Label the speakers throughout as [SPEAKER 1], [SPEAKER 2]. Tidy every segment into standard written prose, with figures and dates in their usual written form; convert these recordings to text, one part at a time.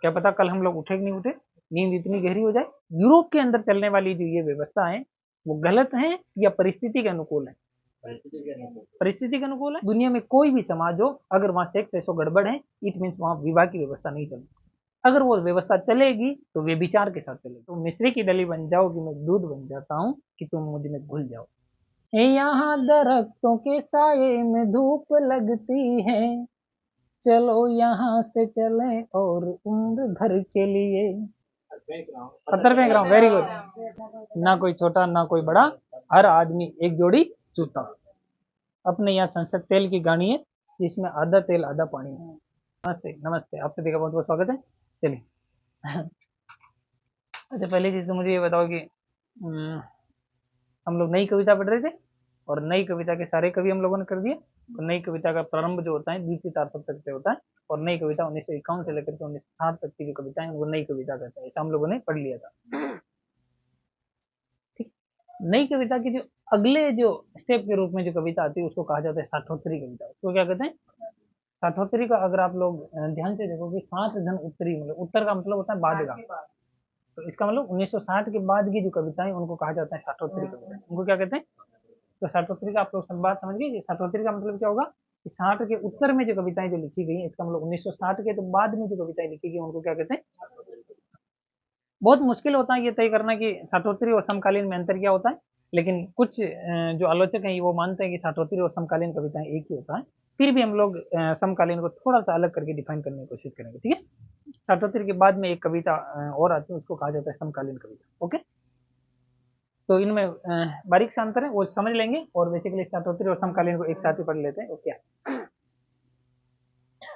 [SPEAKER 1] क्या पता कल हम लोग उठे कि नहीं उठे, नींद इतनी गहरी हो जाए। यूरोप के अंदर चलने वाली जो ये व्यवस्था है वो गलत है या परिस्थिति के अनुकूल है? परिस्थिति के अनुकूल है। दुनिया में कोई भी समाज हो, अगर वहां सेक्स रेशो गड़बड़ है, इट मीन्स वहां विवाह की व्यवस्था नहीं चलेगी। अगर वो व्यवस्था चलेगी तो वे विचार के साथ चलेगी। तुम मिश्री की डली बन जाओ कि मैं दूध बन जाता हूँ, कि तुम मुझ में घुल जाओ। यहाँ दरख्तों के साये में धूप लगती है, चलो यहाँ से चलें और उम्र भर के लिए। 70 ग्राम, वेरी गुड। ना कोई छोटा ना कोई बड़ा, हर आदमी एक जोड़ी जूता। अपने यहाँ संसद तेल की गाड़ी है जिसमें आधा तेल आधा पानी है। नमस्ते नमस्ते, आप सभी का बहुत बहुत स्वागत है। चलिए अच्छा, पहली चीज तो मुझे ये बताओ कि हम लोग नई कविता पढ़ रहे थे और नई कविता के सारे कवि हम लोगों ने कर दिए। और नई कविता का प्रारंभ जो होता है द्वितीय तारसप्तक से होता है, और नई कविता 1951 से लेकर के 1960 तक की जो कविताएं उनको नई कविता कहते हैं। ऐसा हम लोगों ने पढ़ लिया था। ठीक। नई कविता की जो अगले जो स्टेप के रूप में जो कविता आती है उसको कहा जाता है साठोत्तरी कविता। उसको क्या कहते हैं? साठोत्तरी का अगर आप लोग ध्यान से देखोगे, साठ धन उत्तरी, मतलब उत्तर का मतलब होता है बाद का, तो इसका मतलब 1960 के बाद की जो कविताएं उनको कहा जाता है साठोत्तरी कविता। उनको क्या कहते हैं? तो साठोत्तरी का आप लोग सब बात समझ गए। साठोत्तरी का मतलब क्या होगा कि 60 के उत्तर में जो कविताएं जो लिखी गई है, इसका मतलब 1960 के तो बाद में जो कविताएं लिखी गई उनको क्या कहते हैं? बहुत मुश्किल होता है ये तय करना कि साठोत्तरी और समकालीन में अंतर क्या होता है, लेकिन कुछ जो आलोचक हैं वो मानते हैं कि साठोत्तरी और समकालीन कविताएं एक ही होता है। फिर भी हम लोग समकालीन को थोड़ा सा अलग करके डिफाइन करने की कोशिश करेंगे। ठीक है। साठोत्तरी के बाद में एक कविता और आती है, उसको कहा जाता है समकालीन कविता। ओके, तो इनमें बारीक से अंतर है वो समझ लेंगे, और बेसिकली साठोत्तरी और समकालीन को एक साथ ही पढ़ लेते हैं। ओके,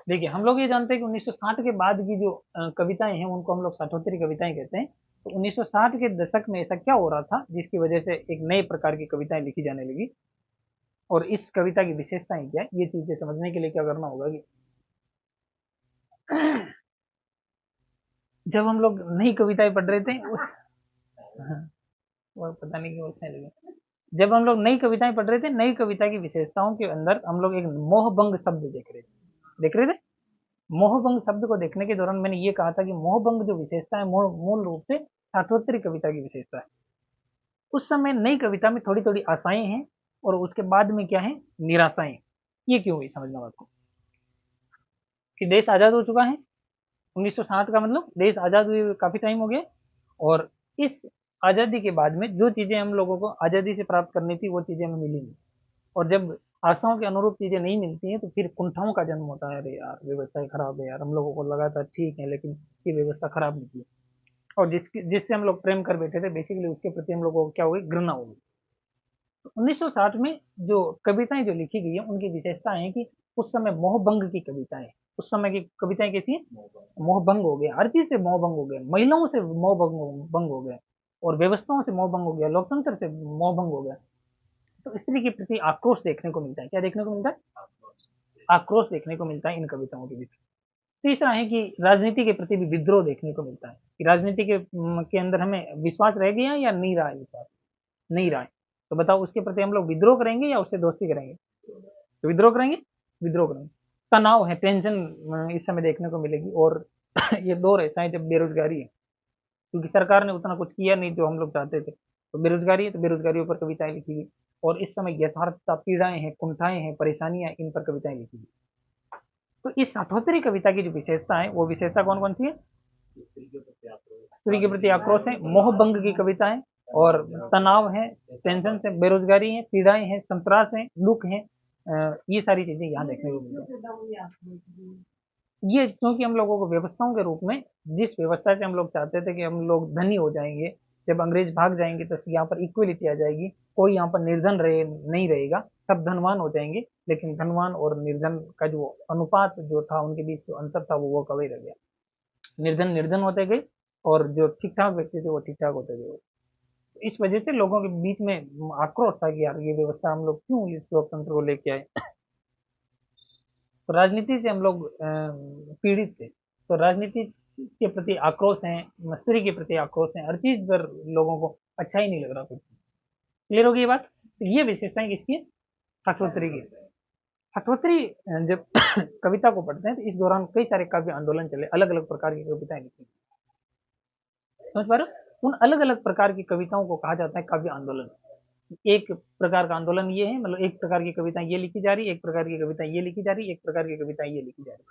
[SPEAKER 1] देखिए हम लोग ये जानते हैं कि 1960 के बाद की जो कविताएं हैं उनको हम लोग साठोत्तरी कविताएं कहते हैं। तो 1960 के दशक में ऐसा क्या हो रहा था जिसकी वजह से एक नए प्रकार की कविताएं लिखी जाने लगी, और इस कविता की विशेषताएं क्या है, ये चीजें समझने के लिए क्या करना होगा कि जब हम लोग नई कविताएं पढ़ रहे थे उस वो पता नहीं क्यों उठने लगे। जब हम लोग नई कविताएं पढ़ रहे थे, नई कविता की विशेषताओं के अंदर हम लोग एक मोहभंग शब्द देख रहे थे। मोहभंग शब्द को देखने के दौरान मैंने ये कहा था कि मोहभंग जो विशेषता है मूल रूप से साठोत्तरी कविता की विशेषता है। उस समय नई कविता में थोड़ी थोड़ी आशाएं हैं, और उसके बाद में क्या है, निराशाएं। ये क्यों हुई समझना बात को, कि देश आजाद हो चुका है। 1960 का मतलब देश आजाद हुए काफी टाइम हो गया, और इस आजादी के बाद में जो चीजें हम लोगों को आजादी से प्राप्त करनी थी वो चीजें हमें मिली नहीं। और जब आशाओं के अनुरूप चीजें नहीं मिलती हैं तो फिर कुंठाओं का जन्म होता है। अरे यार व्यवस्था खराब है यार, हम लोगों को लगा था ठीक है लेकिन ये व्यवस्था खराब निकली, और जिससे हम लोग प्रेम कर बैठे थे बेसिकली उसके प्रति हम लोगों को क्या हुई, घृणा होगी। तो 1960 में जो कविताएं जो लिखी गई है उनकी विशेषता है कि उस समय मोहभंग की कविताएं, उस समय की कविताएं कैसी है, मोहभंग हो गया, हर चीज से मोहभंग हो गया, महिलाओं से मोहभंग हो गया, और व्यवस्थाओं से मोहभंग हो गया, लोकतंत्र से मोहभंग हो गया। तो स्त्री के प्रति आक्रोश देखने को मिलता है। क्या देखने को मिलता है? आक्रोश देखने को मिलता है इन कविताओं के बीच। तीसरा है कि राजनीति के प्रति भी विद्रोह देखने को मिलता है, कि राजनीति के अंदर हमें विश्वास रह गया या नहीं रहा है, विश्वास नहीं रहा है, तो बताओ उसके प्रति हम लोग विद्रोह करेंगे या उससे दोस्ती करेंगे? तो विद्रोह करेंगे, विद्रोह करेंगे। तनाव है, टेंशन इस समय देखने को मिलेगी। और ये दौर ऐसा है जब बेरोजगारी है, क्योंकि सरकार ने उतना कुछ किया नहीं जो हम लोग चाहते थे, तो बेरोजगारी है, तो बेरोजगारी ऊपर कविताएं लिखी गई। और इस समय यथार्थता, पीड़ाएं हैं, कुंठाएं हैं, परेशानियां, इन पर कविताएं लिखी गई। तो इस अठोत्तरी कविता की जो विशेषता है वो विशेषता कौन कौन सी है? स्त्री के प्रति आक्रोश है, मोहभंग की कविता है, और तनाव है, टेंशन से, बेरोजगारी है, पीड़ाएं हैं, संतरास है, दुख है, ये सारी चीजें यहाँ देखने को मिलती है। ये क्योंकि हम लोगों को व्यवस्थाओं के रूप में, जिस व्यवस्था से हम लोग चाहते थे कि हम लोग धनी हो जाएंगे, जब अंग्रेज भाग जाएंगे तो यहाँ पर इक्वलिटी आ जाएगी, कोई यहाँ पर निर्धन नहीं रहेगा, सब धनवान हो जाएंगे। लेकिन धनवान और निर्धन का जो अनुपात जो था, उनके बीच जो अंतर था वो कभी रह गया। निर्धन निर्धन होते गए, और जो ठीक ठाक व्यक्ति थे वो ठीक ठाक होते गए। इस वजह से लोगों के बीच में आक्रोश था कि यार ये व्यवस्था हम लोग क्यों इस लोकतंत्र को लेके आए। तो राजनीति से हम लोग पीड़ित थे, तो राजनीति के प्रति आक्रोश है, मस्ती के प्रति आक्रोश है, हर चीज पर लोगों को अच्छा ही नहीं लग रहा कुछ। क्लियर होगी ये बात? तो ये विशेषताएं किसकी है? साक्षोत्तरी की। साठोत्तरी जब कविता को पढ़ते हैं तो इस दौरान कई सारे काव्य आंदोलन चले, अलग अलग प्रकार की कविताएं लिखी। समझ पा रहे हो? उन अलग अलग प्रकार की कविताओं को कहा जाता है काव्य आंदोलन। एक प्रकार का आंदोलन ये है, मतलब एक प्रकार की कविता ये लिखी जा रही, एक प्रकार की कविता ये लिखी जा रही, एक प्रकार की कविता ये लिखी जा रही।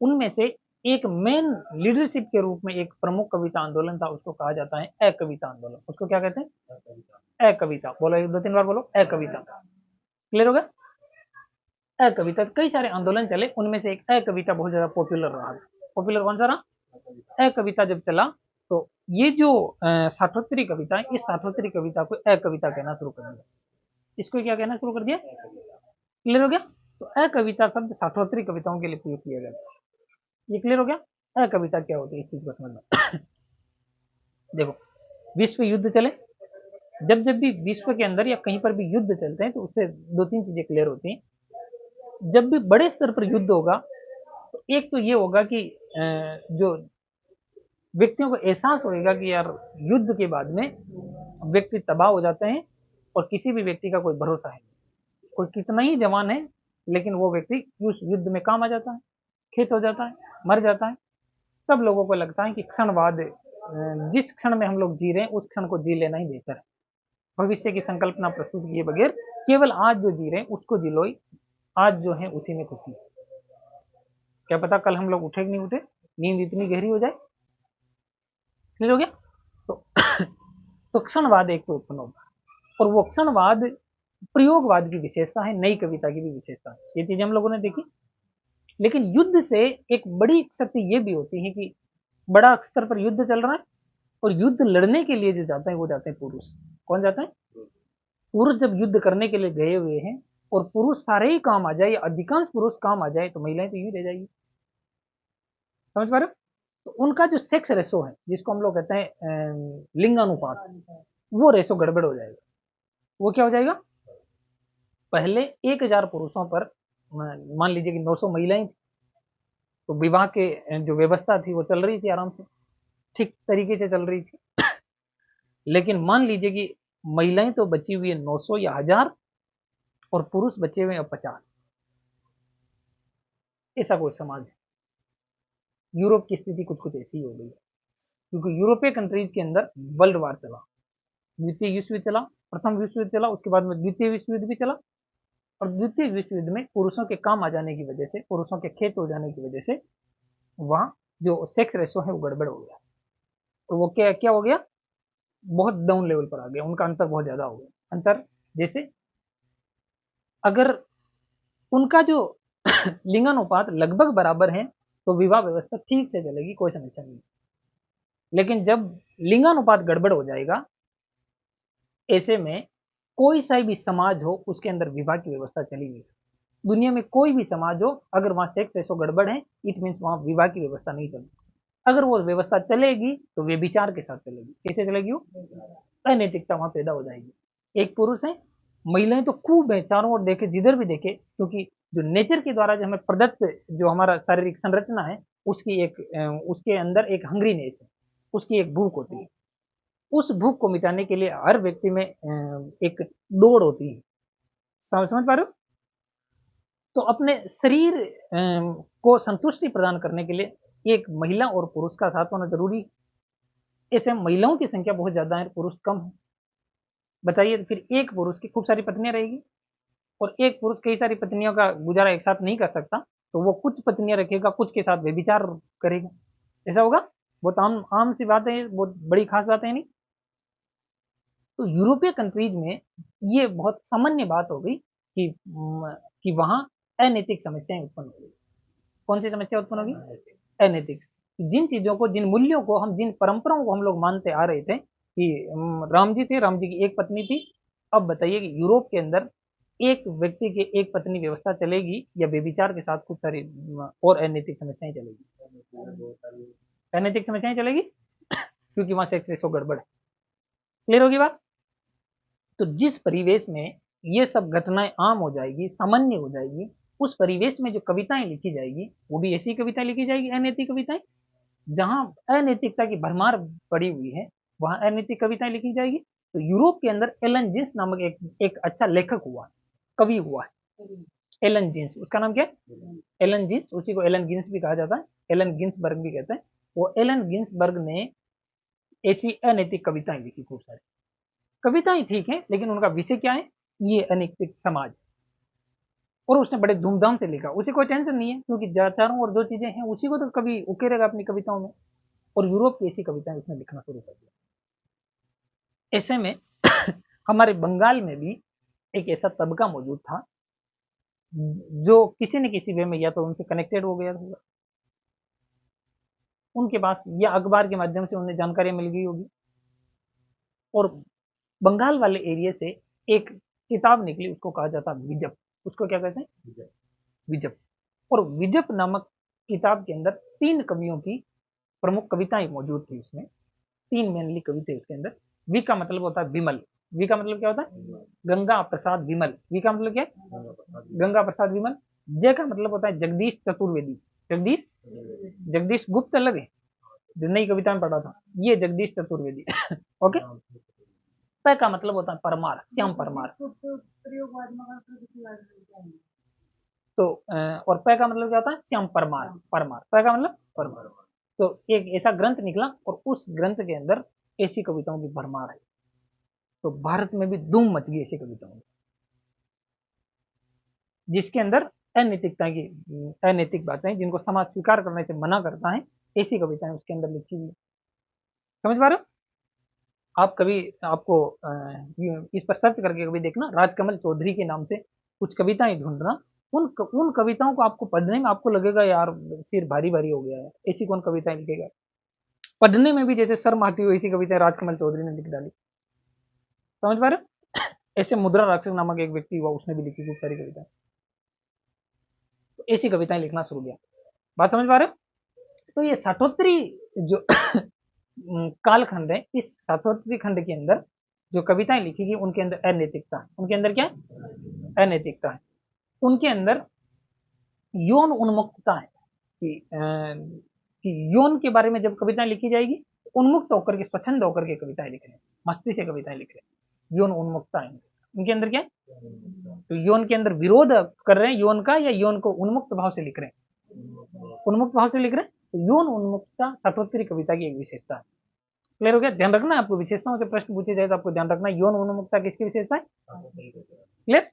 [SPEAKER 1] उनमें से एक मेन लीडरशिप के रूप में एक प्रमुख कविता आंदोलन था, उसको कहा जाता है अकविता आंदोलन। उसको क्या कहते हैं? अकविता। बोलो, एक दो तीन बार बोलो, अकविता। क्लियर हो गया? अकविता। कई सारे आंदोलन चले, उनमें से एक अकविता बहुत ज्यादा पॉपुलर रहा। पॉपुलर कौन सा रहा? अकविता जब चला तो ये जो साठोत्तरी कविता है, इस साठोत्तरी कविता को अकविता कहना शुरू कर दिया। इसको क्या कहना शुरू कर दिया? क्लियर हो गया? तो अकविता शब्द साठोत्तरी कविताओं के लिए प्रयोग किया गया। ये क्लियर हो गया? अकविता क्या होती है, इस चीज को समझना। देखो, विश्व युद्ध चले, जब जब भी विश्व के अंदर या कहीं पर भी युद्ध चलते हैं तो उससे दो तीन चीजें क्लियर होती हैं। जब भी बड़े स्तर पर युद्ध होगा तो एक तो ये होगा कि जो व्यक्तियों को एहसास होगा कि यार युद्ध के बाद में व्यक्ति तबाह हो जाते हैं और किसी भी व्यक्ति का कोई भरोसा है। कोई कितना ही जवान है लेकिन वो व्यक्ति उस युद्ध में काम आ जाता है, खेत हो जाता है, मर जाता है। तब लोगों को लगता है कि क्षणवाद, जिस क्षण में हम लोग जी रहे हैं उस क्षण को जी लेना ही बेहतर है। भविष्य की संकल्पना प्रस्तुत किए बगैर केवल आज जो जी रहे हैं उसको जी लो, आज जो है उसी में खुशी। क्या पता कल हम लोग उठे कि नहीं उठे, नींद इतनी गहरी हो जाए। क्लियर हो गया? तो क्षणवाद एक तो उत्पन्न होगा, और वो क्षणवाद प्रयोगवाद की विशेषता है, नई कविता की भी विशेषता है। ये चीजें हम लोगों ने देखी। लेकिन युद्ध से एक बड़ी शक्ति ये भी होती है कि बड़ा स्तर पर युद्ध चल रहा है और युद्ध लड़ने के लिए जो जाते हैं वो जाते हैं पुरुष। कौन जाता है? पुरुष जब युद्ध करने के लिए गए हुए हैं और पुरुष सारे ही काम आ जाए या अधिकांश पुरुष काम आ जाए तो महिलाएं तो यूं रह जाएगी। समझ पा रहे हो? तो उनका जो सेक्स रेशो है, जिसको हम लोग कहते हैं लिंगानुपात, वो रेशो गड़बड़ हो जाएगा। वो क्या हो जाएगा? पहले 1000 पुरुषों पर मान लीजिए कि 900 महिलाएं थी, तो विवाह के जो व्यवस्था थी वो चल रही थी आराम से, ठीक तरीके से चल रही थी। लेकिन मान लीजिए कि महिलाएं तो बची हुई है 900 या 1000 और पुरुष बचे हुए हैं 50। ऐसा कोई समाज है। यूरोप की स्थिति कुछ कुछ ऐसी हो गई है, क्योंकि यूरोपीय कंट्रीज के अंदर वर्ल्ड वार चला, द्वितीय विश्व युद्ध चला, प्रथम विश्व युद्ध चला, उसके बाद में द्वितीय विश्व युद्ध भी चला। और द्वितीय विश्व युद्ध में पुरुषों के काम आ जाने की वजह से, पुरुषों के खेत हो जाने की वजह से वहां जो सेक्स रेशो है वो गड़बड़ हो गया। तो वो क्या क्या हो गया? बहुत डाउन लेवल पर आ गया, उनका अंतर बहुत ज्यादा हो गया। अंतर जैसे अगर उनका जो लिंगानुपात लगभग बराबर है तो विवाह व्यवस्था ठीक से चलेगी, कोई समस्या नहीं। लेकिन जब लिंगानुपात गड़बड़ हो जाएगा, ऐसे में कोई सा भी समाज हो उसके अंदर विवाह की व्यवस्था चली नहीं सकती। दुनिया में कोई भी समाज हो, अगर वहां सेक्स रेशो गड़बड़ है, इट मीन्स वहां विवाह की व्यवस्था नहीं चलेगी। अगर वो व्यवस्था चलेगी तो वे विचार के साथ चलेगी। कैसे चलेगी? वो अनैतिकता वहां पैदा हो जाएगी। एक पुरुष है, महिलाएं तो खूब है, चारों ओर देखे, जिधर भी देखे, क्योंकि जो नेचर के द्वारा जो हमें प्रदत्त जो हमारा शारीरिक संरचना है उसकी एक उसके अंदर एक हंग्रीनेस है, उसकी एक भूख होती है। उस भूख को मिटाने के लिए हर व्यक्ति में एक दौड़ होती है। समझ पा रहे हो? तो अपने शरीर को संतुष्टि प्रदान करने के लिए एक महिला और पुरुष का साथ होना जरूरी है। ऐसे महिलाओं की संख्या बहुत ज्यादा है, पुरुष कम है। बताइए, तो फिर एक पुरुष की खूब सारी पत्नियां रहेगी और एक पुरुष कई सारी पत्नियों का गुजारा एक साथ नहीं कर सकता, तो वो कुछ पत्नियां रखेगा, कुछ के साथ व्यभिचार करेगा। ऐसा होगा? बहुत आम आम सी बात है, बहुत बड़ी खास बात है नहीं। तो यूरोपीय कंट्रीज में ये बहुत सामान्य बात हो गई कि वहां अनैतिक समस्याएं उत्पन्न हो गई। कौन सी समस्या उत्पन्न होगी? अनैतिक। जिन चीजों को, जिन मूल्यों को हम, जिन परंपराओं को हम लोग मानते आ रहे थे कि राम जी थे, राम जी की एक पत्नी थी, अब बताइए कि यूरोप के अंदर एक व्यक्ति के एक पत्नी व्यवस्था चलेगी या व्यभिचार के साथ खूब सारी और अनैतिक समस्याएं चलेगी? अनैतिक समस्याएं चलेगी क्योंकि वहां सेक्स रेशो गड़बड़ है। क्लियर होगी बात? तो जिस परिवेश में ये सब घटनाएं आम हो जाएगी, सामान्य हो जाएगी, उस परिवेश में जो कविताएं लिखी जाएगी वो भी ऐसी कविताएं लिखी जाएगी, अनैतिक कविताएं। जहां अनैतिकता की भरमार पड़ी हुई है वहां अनैतिक कविताएं लिखी जाएगी। तो यूरोप के अंदर एलन जीन्स नामक एक अच्छा लेखक हुआ, कवि हुआ है। एलन जीन्स, उसका नाम क्या है? एलन जीन्स, उसी को एलन गिन्स भी कहा जाता है, एलन गिन्सबर्ग भी कहते हैं। वो एलन गिन्सबर्ग ने ऐसी अनैतिक कविताएं लिखी, खूब सारी कविताएं ठीक है, लेकिन उनका विषय क्या है? ये अनैतिक समाज। और उसने बड़े धूमधाम से लिखा, उसे कोई टेंशन नहीं है, क्योंकि चारों और दो चीजें हैं, उसी को तो कभी उकेरेगा अपनी कविताओं में। और यूरोप की ऐसी कविताएं उसने लिखना शुरू कर दिया। ऐसे में हमारे बंगाल में भी एक ऐसा तबका मौजूद था जो किसी न किसी वे में या तो उनसे कनेक्टेड हो गया होगा, उनके पास या अखबार के माध्यम से उन्हें जानकारी मिल गई होगी, और बंगाल वाले एरिया से एक किताब निकली, उसको कहा जाता विजप। उसको क्या कहते हैं? विजप। और विजप नामक किताब के अंदर 3 कवियों की प्रमुख कविताएं मौजूद थी उसमें, 3 मेनली कविता इसके अंदर। वी का मतलब होता है विमल, वी का मतलब क्या होता है? गंगा प्रसाद विमल, वी का मतलब क्या है? गंगा प्रसाद विमल। जय का मतलब होता है जगदीश चतुर्वेदी, जगदीश जगदीश गुप्त अलग है, जो नई कविता में पढ़ा था, ये जगदीश चतुर्वेदी। ओके। प का मतलब होता है परमार, श्याम परमार। तो और प का मतलब क्या होता है? श्याम परमार, परमार, प का मतलब परमार। तो एक ऐसा ग्रंथ निकला, और उस ग्रंथ के अंदर ऐसी कविताओं की भरमार है। तो भारत में भी धूम मच गई ऐसी कविताओं की, जिसके अंदर अनैतिकता की, अनैतिक बातें जिनको समाज स्वीकार करने से मना करता है, ऐसी कविताएं उसके अंदर लिखी हुई। समझ पा रहे हो? आप कभी, आपको इस पर सर्च करके कभी देखना, राजकमल चौधरी के नाम से कुछ कविताएं ढूंढना। उन कविताओं को आपको पढ़ने में आपको लगेगा यार सिर भारी भारी हो गया है, ऐसी कौन कविताएं लिखेगा। पढ़ने में भी जैसे शर्म आती हो, ऐसी कविताएं राजकमल चौधरी ने लिख डाली। समझ पा रहे हो? ऐसे मुद्रा राक्षस नामक एक व्यक्ति हुआ, उसने भी लिखी खूब सारी कविताएं। तो ऐसी कविताएं लिखना शुरू किया। बात समझ पा रहे हो? तो ये सातोत्तरी जो कालखंड है, इस सातोत्तरी खंड के अंदर जो कविताएं लिखी गई, उनके अंदर अनैतिकता, उनके अंदर क्या है? अनैतिकता है। उनके अंदर यौन उन्मुक्तता है, कि यौन के बारे में जब कविताएं लिखी जाएगी, उन्मुक्त होकर के, स्वच्छंद होकर के कविताएं लिख रहे हैं, मस्ती से कविताएं लिख रहे हैं, यौन उन्मुक्तता है उनके अंदर। क्या है? तो यौन के अंदर विरोध कर रहे हैं यौन का, या यौन को उन्मुक्त भाव से लिख रहे हैं? उन्मुक्त भाव से लिख रहे हैं। तो यौन उन्मुक्तता सातोत्तरी कविता की एक विशेषता है। क्लियर हो गया? ध्यान रखना, आपको विशेषताओं से प्रश्न पूछे जाए तो आपको ध्यान रखना, यौन उन्मुक्तता किसकी विशेषता है? क्लियर?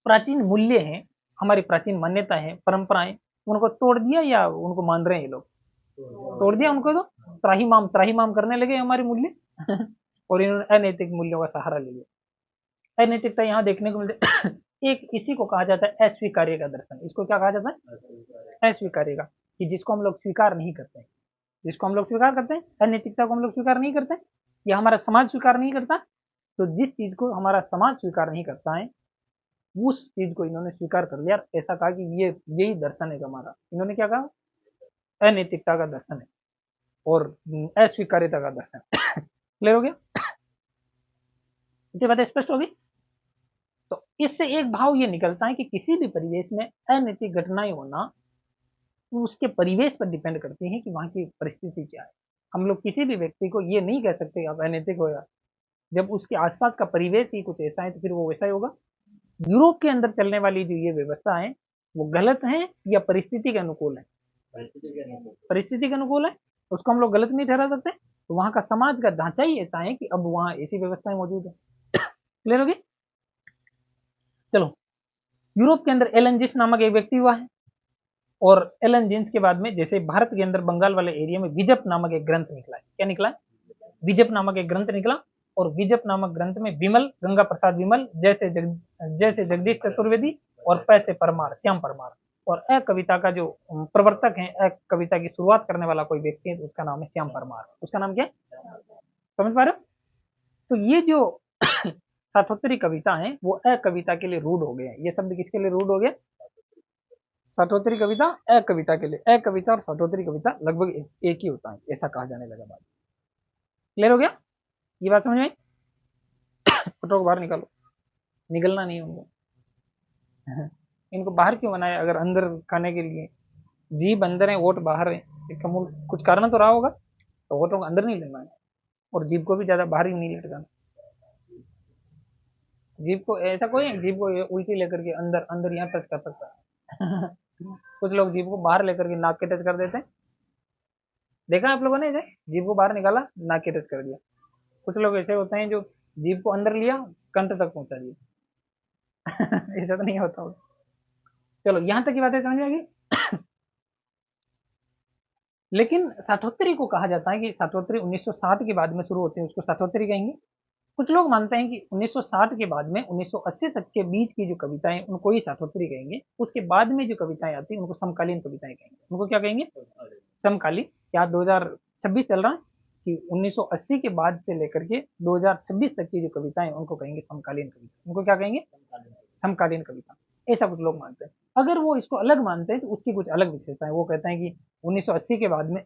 [SPEAKER 1] प्राचीन मूल्य हैं, हमारी प्राचीन मान्यता है, परंपराएं, उनको तोड़ दिया या उनको मान रहे हैं ये लोग? तोड़ दिया उनको, तो त्राहिमाम करने लगे हमारे मूल्य। और इन्होंने अनैतिक मूल्यों का सहारा ले लिया। अनैतिकता यहाँ देखने को मिलती है। एक इसी को कहा जाता है अस्वीकार्य का दर्शन। इसको क्या कहा जाता है? अस्वीकार्य का, कि जिसको हम लोग स्वीकार नहीं करते, जिसको हम लोग स्वीकार करते हैं, अनैतिकता को हम लोग स्वीकार नहीं करते, या हमारा समाज स्वीकार नहीं करता। तो जिस चीज को हमारा समाज स्वीकार नहीं करता है, उस चीज को इन्होंने स्वीकार कर लिया, ऐसा कहा कि ये यही दर्शन है हमारा। इन्होंने क्या कहा? अनैतिकता का दर्शन है और अस्वीकार्यता का दर्शन। क्लियर हो गया? इतनी बातें स्पष्ट होगी? तो इससे एक भाव ये निकलता है कि किसी भी परिवेश में अनैतिक घटनाएं होना उसके परिवेश पर डिपेंड करती है कि वहां की परिस्थिति क्या है। हम लोग किसी भी व्यक्ति को ये नहीं कह सकते आप अनैतिक हो, या जब उसके आसपास का परिवेश ही कुछ ऐसा है तो फिर वो वैसा ही होगा। यूरोप के अंदर चलने वाली जो ये व्यवस्था है, वो गलत है या परिस्थिति के अनुकूल है? परिस्थिति के अनुकूल है, उसको हम लोग गलत नहीं ठहरा सकते। तो वहां का समाज का ढांचा ही ऐसा है कि अब वहां ऐसी व्यवस्थाएं मौजूद है। क्लियर होगी? चलो, यूरोप के अंदर एलन जीन्स नामक एक व्यक्ति हुआ है, और एलन जीन्स के बाद में जैसे भारत के अंदर बंगाल वाले एरिया में विजप नामक एक ग्रंथ निकला है। क्या निकला है? विजप नामक एक ग्रंथ निकला, और विजप नामक ग्रंथ में विमल, गंगा प्रसाद विमल, जैसे जगदीश चतुर्वेदी, और पैसे परमार, श्याम परमार, और अ कविता का जो प्रवर्तक है, अ कविता की शुरुआत करने वाला कोई व्यक्ति है, तो उसका नाम है श्याम परमार। उसका नाम क्या है? समझ पा रहे हो? तो ये जो सातोत्तरी कविता है, वो अ कविता के लिए रूढ़ हो गए हैं। ये शब्द किसके लिए रूढ़ हो गया? सातोत्तरी कविता, अ कविता के लिए। अ कविता और सातोत्तरी कविता लगभग एक ही होता है, ऐसा कहा जाने लगा बाद। क्लियर हो गया? ये बात समझ में आई? फोटो को बाहर निकालो, निकलना नहीं उनको। इनको बाहर क्यों बनाया अगर अंदर खाने के लिए? जीभ अंदर है, ओट बाहर है, इसका मूल कुछ कारण तो रहा होगा। तो ओटों को अंदर नहीं लेना है, और जीभ को भी ज्यादा बाहर ही नहीं लटकाना। जीभ को ऐसा कोई है जीभ को ये उल्टी लेकर के अंदर अंदर यहाँ टच कर सकता है कुछ लोग जीभ को बाहर लेकर के नाक के टच कर देते हैं, देखा आप लोगों ने? ऐसे जीभ को बाहर निकाला, नाक के टच कर दिया। कुछ लोग ऐसे होते हैं जो जीभ को अंदर लिया, कंठ तक पहुंचा दिया ऐसा तो नहीं होता होगा। चलो यहाँ तक की बातें समझ आ गई। लेकिन साठोत्तरी को कहा जाता है कि साठोत्तरी 1960 के बाद में शुरू होती है, उसको साठोत्तरी कहेंगे। कुछ लोग मानते हैं कि 1960 के बाद में 1980 तक के बीच की जो कविताएं उनको ही साठोत्तरी कहेंगे, उसके बाद में जो कविताएं आती हैं उनको समकालीन कविताएं कहेंगे। उनको क्या कहेंगे? समकालीन। क्या 2026 चल रहा है कि 1980 के बाद से लेकर के 2026 तक की जो कविताएं उनको कहेंगे समकालीन कविता। उनको क्या कहेंगे? समकालीन कविता। ऐसा कुछ लोग मानते हैं। अगर वो इसको अलग मानते हैं तो उसकी कुछ अलग विशेषताएं। वो कहते हैं कि 1980 के बाद में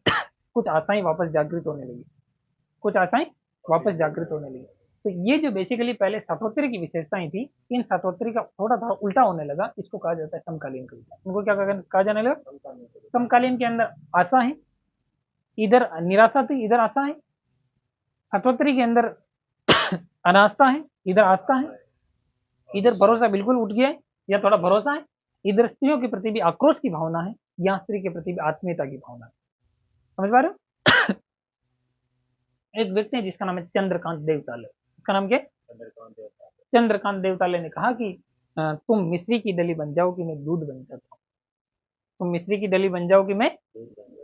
[SPEAKER 1] कुछ आशाएं वापस जागृत होने लगी, कुछ आशाएं वापस जागृत होने लगी। तो ये जो बेसिकली पहले साठोत्तरी की विशेषताएं थी, इन साठोत्तरी का थोड़ा थोड़ा उल्टा होने लगा, इसको कहा जाता है समकालीन कविता। उनको क्या कहा जाने लगा? समकालीन के अंदर आशा है, इधर निराशा थी, इधर आशा है। साठोत्तरी के अंदर अनास्था है, इधर आस्था है। इधर भरोसा बिल्कुल उठ गया है या थोड़ा भरोसा है। इधर स्त्रियों के प्रति भी आक्रोश की भावना है, यहाँ स्त्री के प्रति भी आत्मीयता की भावना है। समझ पा रहे हो? एक व्यक्ति है जिसका नाम है चंद्रकांत देवताले। उसका नाम क्या है? चंद्रकांत देवताले ने कहा कि तुम मिश्री की डली बन जाओ कि मैं दूध बन जाता हूँ। तुम मिश्री की डली बन जाओ कि मैं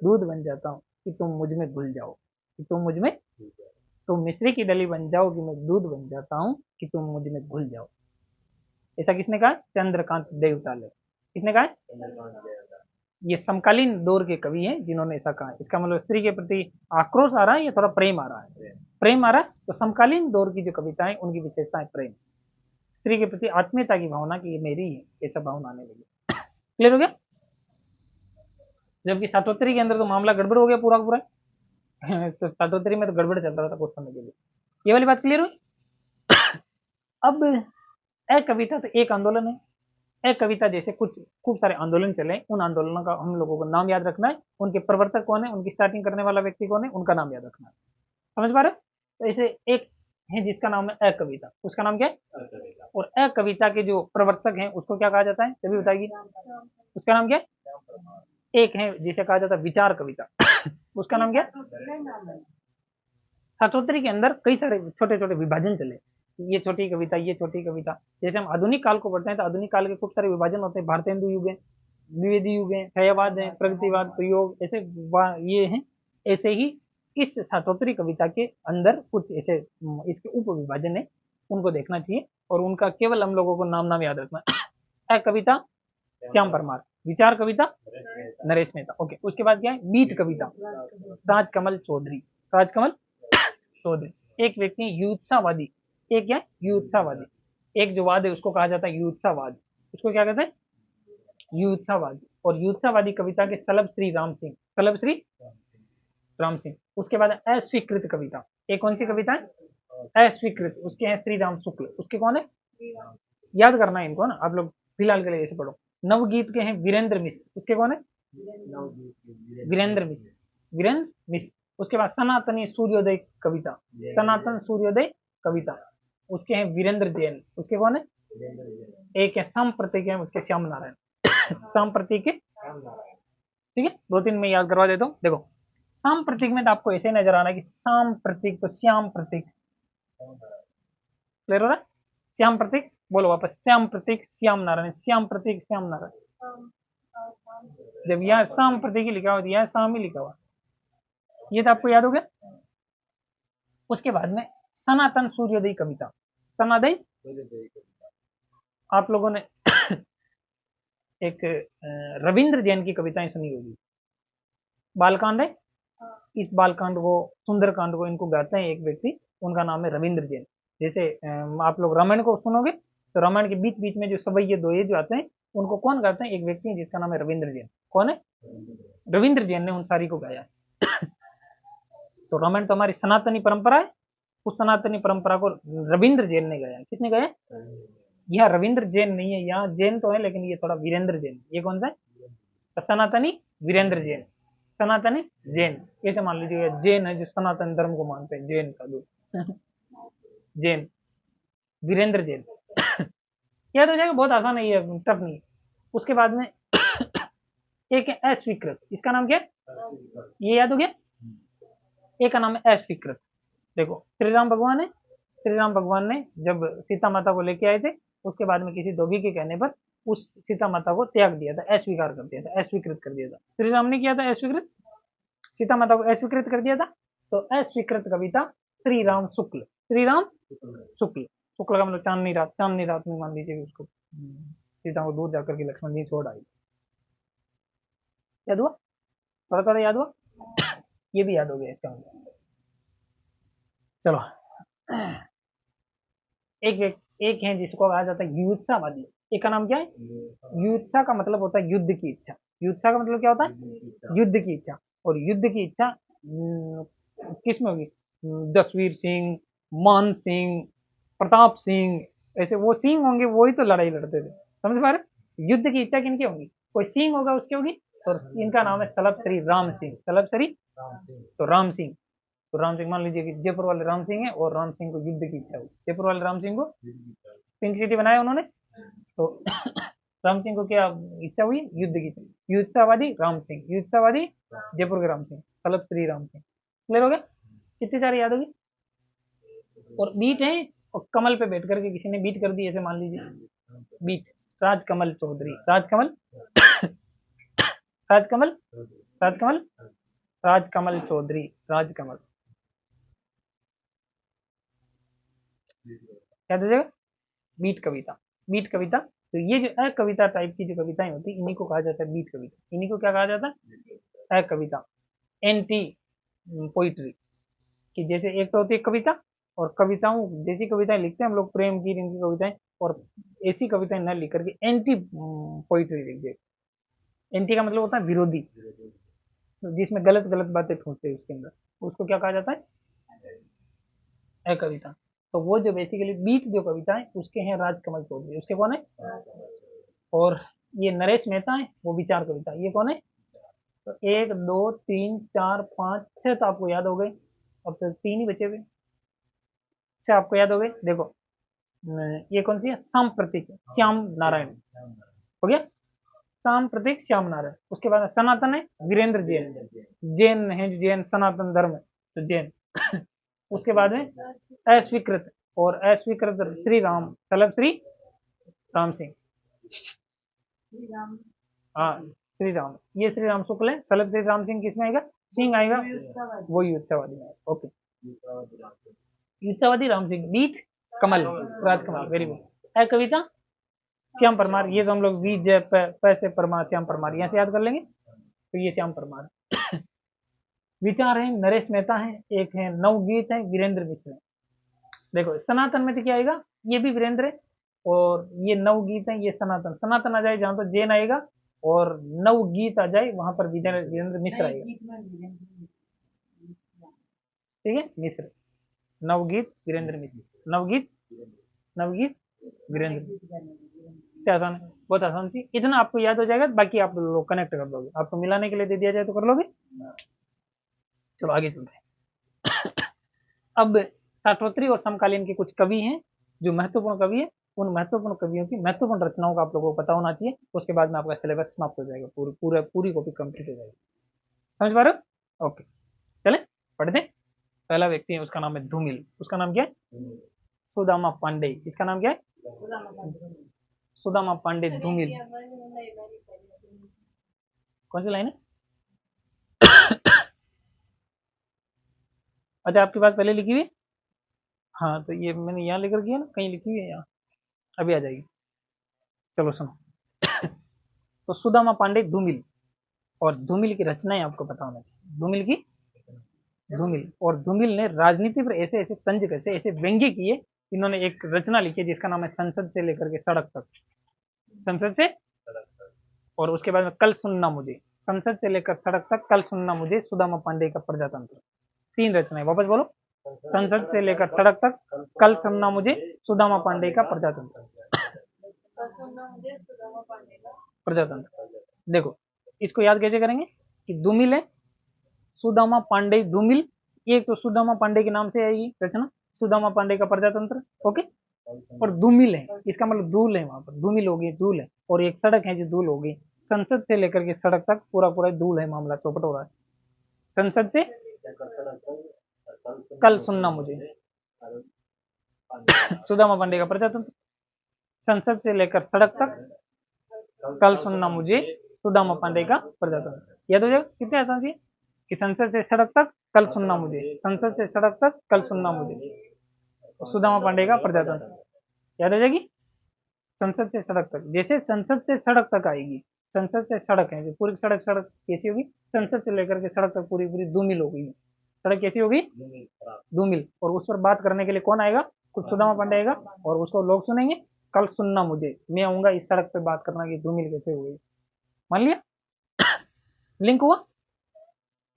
[SPEAKER 1] दूध बन जाता हूँ, कि तुम मुझ में घुल जाओ, कि तुम मुझ में, तुम मिश्री की डली बन जाओ कि मैं दूध बन जाता हूँ, कि तुम मुझ में घुल जाओ। ऐसा किसने कहा? चंद्रकांत देवताले। किसने कहा? ये समकालीन दौर के कवि हैं जिन्होंने ऐसा कहा। इसका मतलब स्त्री के प्रति आक्रोश आ रहा है या थोड़ा प्रेम आ रहा है? प्रेम आ रहा है। तो समकालीन दौर की जो कविताएं उनकी विशेषताएं प्रेम, स्त्री के प्रति आत्मीयता की भावना कि ये मेरी है, ऐसा भावना आने लगी। क्लियर हो गया? जबकि साठोत्तरी के अंदर तो मामला गड़बड़ हो गया पूरा पूरा तो साठोत्तरी में तो गड़बड़ चल रहा था कुछ समय के लिए। ये वाली बात क्लियर हुई? अब एक कविता तो एक आंदोलन है। एक कविता जैसे कुछ खूब सारे आंदोलन चले, उन आंदोलनों का हम लोगों को नाम याद रखना है, उनके प्रवर्तक कौन है, उनकी स्टार्टिंग करने वाला व्यक्ति कौन है, उनका नाम याद रखना है। समझ पा रहे? तो ऐसे एक है जिसका नाम है एक कविता, उसका नाम क्या है? और एक कविता के जो प्रवर्तक हैं उसको क्या कहा जाता है? तभी बताएगी। उसका नाम क्या है? एक है जिसे कहा जाता है विचार कविता उसका नाम क्या है? साठोत्तरी के अंदर कई सारे छोटे छोटे विभाजन चले, ये छोटी कविता, ये छोटी कविता। जैसे हम आधुनिक काल को पढ़ते हैं तो आधुनिक काल के खूब सारे विभाजन होते हैं। भारतेंदु युग है, द्विवेदी युग है, क्षयवाद है, प्रगतिवाद, प्रयोग, ऐसे ये हैं। ऐसे ही इस साठोत्तरी कविता के अंदर कुछ ऐसे इसके उप विभाजन है, उनको देखना चाहिए और उनका केवल हम लोगों को नाम नाम याद रखना है। कविता श्याम परमार, विचार कविता नरेश मेहता। ओके, उसके बाद क्या है? बीट कविता राजकमल चौधरी। राजकमल चौधरी एक व्यक्ति युत्सावादी। एक क्या? युत्सावादी। एक जो वाद है उसको कहा जाता है युत्सावाद। उसको क्या कहते हैं? युत्सावादी। और युत्सावादी कविता के तलब श्री राम सिंह, तलब श्री राम सिंह। उसके बाद अस्वीकृत कविता। एक कौन सी कविता है? अस्वीकृत। उसके हैं श्री राम शुक्ल। उसके कौन है? याद करना है इनको ना आप लोग, फिलहाल के लिए ऐसे पढ़ो। नवगीत के हैं वीरेंद्र मिश्र। उसके कौन है? वीरेंद्र मिश्र, वीरेंद्र मिश्र। उसके बाद सनातनी सूर्योदय कविता, सनातन सूर्योदय कविता, उसके हैं वीरेंद्र जैन। उसके कौन है? एक है सांप्रतिक है, उसके श्याम नारायण सांप्रतिक के। ठीक है, दो तीन में याद करवा देता हूँ। देखो सांप्रतिक में तो आपको ऐसे नजर आ रहा है कि सांप्रतिक तो श्याम प्रतीक। क्लियर हो रहा है? श्याम प्रतीक बोलो वापस, श्याम प्रतीक श्याम नारायण, श्याम प्रतीक श्याम नारायण। जब यहाँ शाम प्रतीक ही लिखा हुआ तो यहाँ शाम ही लिखा हुआ, ये तो आपको याद हो गया। उसके बाद में सनातन सूर्योदय कविता। सनादय आप लोगों ने एक रविंद्र जैन की कविताएं सुनी होगी। बालकांड है, इस बालकांड को, सुंदरकांड को इनको गाते हैं एक व्यक्ति, उनका नाम है रविंद्र जैन। जैसे आप लोग रामायण को सुनोगे तो रामायण के बीच बीच में जो सवैये दोये जो आते हैं उनको कौन गाते हैं? एक व्यक्ति है जिसका नाम है रविंद्र जैन। कौन है? रविंद्र जैन ने उन सारी को गाया है तो रामायण तो हमारी सनातनी परंपरा है, उस सनातनी परंपरा को रविंद्र जैन ने गाया। किसने गाया? यह रविंद्र जैन नहीं है, यहाँ जैन तो है लेकिन ये थोड़ा वीरेंद्र जैन। ये कौन सा है? तो सनातनी वीरेंद्र जैन, सनातनी जैन। कैसे मान लीजिए जैन है जो सनातन धर्म को मानते हैं, जैन का दो जैन वीरेंद्र जैन। याद हो जाएगा, बहुत आसान है ये, टफ नहीं है। उसके बाद में एक है अस्वीकृत, इसका नाम क्या है, ये याद हो गया। एक का नाम है अस्वीकृत। देखो श्री राम भगवान है, श्री राम भगवान ने जब सीता माता को लेके आए थे, उसके बाद में किसी धोबी के कहने पर उस सीता माता को त्याग दिया था, अस्वीकार कर दिया था, अस्वीकृत कर दिया था। श्री राम ने किया था अस्वीकृत, सीता माता को अस्वीकृत कर दिया था। तो अस्वीकृत कविता श्री राम शुक्ल, श्री राम शुक्ल, शुक्ल का मतलब चांदनी रात, चांदनी रात में मान लीजिए उसको सीता को दूर जाकर के लक्ष्मण जी छोड़ आई। याद हुआ, थोड़ा थोड़ा याद हुआ, ये भी याद हो गया इसका मतलब। चलो एक है जिसको कहा जाता है युत्सावादी, एक का नाम क्या है, युत्सा का मतलब होता है युद्ध की इच्छा, युत्सा का मतलब क्या होता है, युद्ध की इच्छा। और युद्ध की इच्छा किस में होगी, जसवीर सिंह, मान सिंह, प्रताप सिंह, ऐसे वो सिंह होंगे, वही तो लड़ाई लड़ते थे, समझ पा रहे। युद्ध की इच्छा किनकी होगी, कोई सिंह होगा उसकी होगी। और इनका नाम है तलब श्री राम सिंह, तलब श्री, तो राम सिंह, तो राम सिंह मान लीजिए कि जयपुर वाले राम सिंह है, और राम सिंह को युद्ध की इच्छा हुई, जयपुर वाले राम सिंह को पिंक सिटी बनाया उन्होंने, तो राम सिंह को क्या इच्छा हुई, युद्ध की, युद्धवादी राम सिंह, युद्धवादी जयपुर के राम सिंह, तलब श्री राम सिंह। क्लियर हो गया, कितनी सारी याद होगी। और बीट है, और कमल पे बैठ करके किसी ने बीट कर दी, ऐसे मान लीजिए बीट, राजकमल चौधरी, राजकमल राजकमल राजकमल राजकमल चौधरी, राजकमल, याद हो जाएगा। बीट कविता, बीट कविता, तो ये जो अकविता टाइप की जो कविताएं होती है, इन्हीं को कहा जाता है बीट कविता, इन्हीं को क्या कहा जाता है, अकविता, एंटी पोइट्री। कि जैसे एक तो होती है कविता, और कविताओं जैसी कविताएं लिखते हैं हम लोग, प्रेम की इनकी कविताएं, और ऐसी कविताएं न लिख करके एंटी पोइट्री लिख दे। एंटी का मतलब होता है विरोधी, जिसमें गलत गलत बातें ठोंकते हैं उसके अंदर, उसको क्या कहा जाता है, कविता। तो वो जो बेसिकली बीट जो कविता है उसके हैं राजकमल चौधरी, उसके कौन है, और ये नरेश मेहता है, वो विचार कविता, ये कौन है। तो 1 2 3 4 5 6 तो आपको याद हो गए, अब तो 3 ही बचे हुए, 6 आपको याद हो गए। देखो ये कौन सी है, सांप्रतिक श्याम नारायण, हो गया, सांप्रतिक श्याम नारायण। उसके बाद सनातन है वीरेंद्र जैन, जैन है, जैन सनातन धर्म है तो जैन। उसके बाद में अस्वीकृत, और अस्वीकृत श्री राम, तलब श्री राम सिंह, हाँ श्री राम, ये श्री राम शुक्ल है, सलब श्री राम सिंह किसमें आएगा, सिंह आएगा, वो युद्धवादी में, ओके, युद्धवादी राम सिंह, बीट कमल, राजकमल, वेरी गुड। कविता श्याम परमार, ये तो हम लोग विजय पैसे परमार, श्याम परमार यहाँ से याद कर लेंगे, तो ये श्याम परमार। विचार है नरेश मेहता है, एक है नवगीत है वीरेंद्र मिश्र है। देखो सनातन में तो क्या आएगा, ये भी वीरेंद्र है, और ये नवगीत है, ये सनातन, सनातन आ जाए जहां तो जैन आएगा, और नवगीत आ जाए वहां पर वीरेंद्र मिश्र आएगा, ठीक है, मिश्र, नवगीत वीरेंद्र मिश्र, नवगीत, नवगीत वीरेंद्र, क्या आसान है, बहुत आसान सी, इतना आपको याद हो जाएगा, बाकी आप लोग कनेक्ट कर दोगे, आपको मिलाने के लिए दे दिया जाए तो कर लोगे। चलो आगे चलते हैं। अब साठोत्री और समकालीन के कुछ कवि हैं जो महत्वपूर्ण कवि है, उन महत्वपूर्ण कवियों की महत्वपूर्ण रचनाओं का आप लोगों को पता होना चाहिए, उसके बाद में आपका सिलेबस समाप्त हो जाएगा, पूरी कॉपी कंप्लीट हो जाएगी, समझ पा रहे हो, ओके चले पढ़ते। पहला व्यक्ति है, उसका नाम है धूमिल, उसका नाम क्या है, सुदामा पांडे, इसका नाम क्या है, सुदामा पांडे धूमिल। कौन सी लाइन है, अच्छा आपके पास पहले लिखी हुई, हाँ तो ये मैंने यहाँ लेकर किया ना, कहीं लिखी हुई है यहाँ, अभी आ जाएगी, चलो सुनो। तो सुदामा पांडे धूमिल, और धूमिल की रचनाएं आपको पता होना चाहिए, धूमिल, और धूमिल ने राजनीति पर ऐसे ऐसे तंज कैसे ऐसे व्यंग्य किए, इन्होंने एक रचना लिखी है जिसका नाम है संसद से लेकर के सड़क तक, संसद से, और उसके बाद में कल सुनना मुझे, संसद से लेकर सड़क तक, कल सुनना मुझे, सुदामा पांडे का प्रजातंत्र, 3 रचनाएं, वापस बोलो, संसद से लेकर सड़क तक, कल सुनना मुझे, सुदामा पांडे का प्रजातंत्र, प्रजातंत्र। देखो इसको याद कैसे करेंगे, कि धूमिल है, सुदामा पांडे धूमिल, एक तो सुदामा पांडे के नाम से आएगी रचना, सुदामा पांडे का प्रजातंत्र, ओके, और धूमिल है, इसका मतलब धूल है, वहां पर धूमिल होगी, धूल है। और एक सड़क है जो धूल होगी। संसद से लेकर के सड़क तक पूरा पूरा धूल है, मामला चौपट हो रहा है। संसद से कल सुनना मुझे, सुदामा पांडे का प्रजातंत्र। संसद से लेकर सड़क तक कल सुनना मुझे, सुदामा पांडे का प्रजातंत्र। याद हो जाएगा, कितने आसान है कि संसद से सड़क तक कल सुनना मुझे, संसद से सड़क तक कल सुनना मुझे, सुदामा पांडे का प्रजातंत्र। याद हो जाएगी, संसद से सड़क तक। जैसे संसद से सड़क तक आएगी, संसद से सड़क है जो पूरी सड़क, सड़क कैसी होगी, संसद से लेकर के सड़क तक पूरी पूरी धूमिल होगी। सड़क कैसी होगी, धूमिल। और उस पर बात करने के लिए कौन आएगा, कुछ सुदामा पांडे आएगा, और उसको लोग सुनेंगे, कल सुनना मुझे, मैं आऊंगा इस सड़क पे बात करना कि धूमिल कैसे हुई। मान लिया, लिंक हुआ।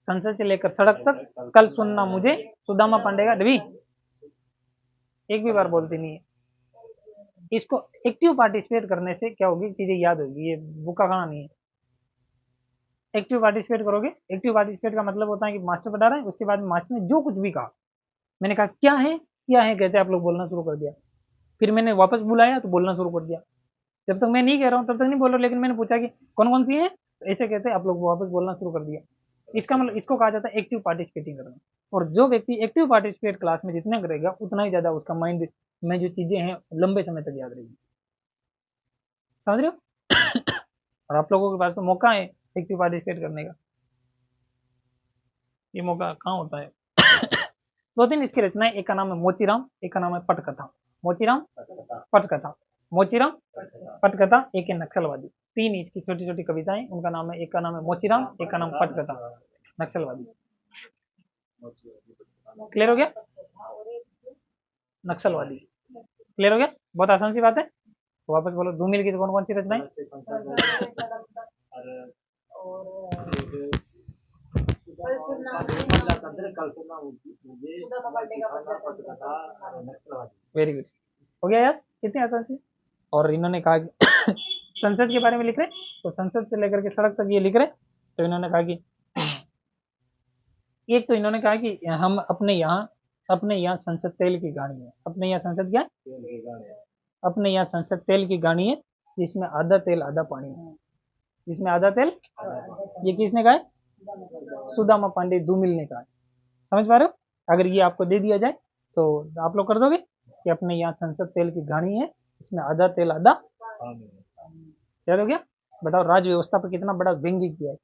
[SPEAKER 1] संसद से लेकर सड़क तक कल सुनना मुझे, सुदामा पांडे का। डबी एक भी बार बोलती नहीं है। इसको एक्टिव पार्टिसिपेट करने से क्या होगी, चीजें याद होगी, ये बुका खाना नहीं है। एक्टिव पार्टिसिपेट करोगे, एक्टिव पार्टिसिपेट का मतलब होता है कि मास्टर बता रहा है, उसके बाद मास्टर ने जो कुछ भी कहा, मैंने कहा क्या है क्या है, कहते आप लोग बोलना शुरू कर दिया। फिर मैंने वापस बुलाया तो बोलना शुरू कर दिया। जब तक मैं नहीं कह रहा हूँ तब तक नहीं बोल रहा, लेकिन मैंने पूछा कि कौन कौन सी है, ऐसे कहते आप लोग वापस बोलना शुरू कर दिया। इसका मतलब, इसको कहा जाता है एक्टिव पार्टिसिपेटिंग करना। और जो व्यक्ति एक्टिव पार्टिसिपेट क्लास में जितना करेगा उतना ही ज्यादा उसका माइंड में जो चीजें हैं लंबे समय तक याद रहेगी। समझ रहे हो। और आप लोगों के पास तो मौका है एक्टिव पार्टिसिपेट करने का। ये मौका कहाँ होता है। दो तीन इसकी रचनाएं, एक का नाम है मोचीराम, एक का नाम है पटकथा। मोचीराम पटकथा, मोचीराम पटकथा, एक है नक्सलवादी। तीन इसकी छोटी छोटी कविताएं, उनका नाम है, एक का नाम है मोचीराम, एक का नाम पटकथा, नक्सलवादी। क्लियर हो गया, नक्सलवादी क्लियर हो गया, बहुत आसान सी बात है। तो वापस बोलो, धूमिल की कौन कौन सी रचनाएं, वेरी गुड, हो गया यार, कितनी आसान सी। और इन्होंने कहा कि संसद के बारे में लिख रहे, तो संसद से लेकर के सड़क तक ये लिख रहे। तो इन्होंने कहा कि एक तो इन्होंने कहा कि हम अपने यहाँ संसद तेल की गाड़ी है, अपने यहाँ संसद क्या, अपने यहाँ संसद तेल की गाड़ी है, जिसमें आधा तेल आधा पानी है, जिसमें आधा तेल। ये किसने कहा है, सुदामा पांडे धूमिल ने कहा है। समझ पा रहे हो, अगर ये आपको दे दिया जाए तो आप लोग कर दोगे कि अपने यहाँ संसद तेल की घानी है, इसमें आधा तेल आधा याद हो गया। बताओ, राज व्यवस्था पर कितना बड़ा व्यंग्य किया है,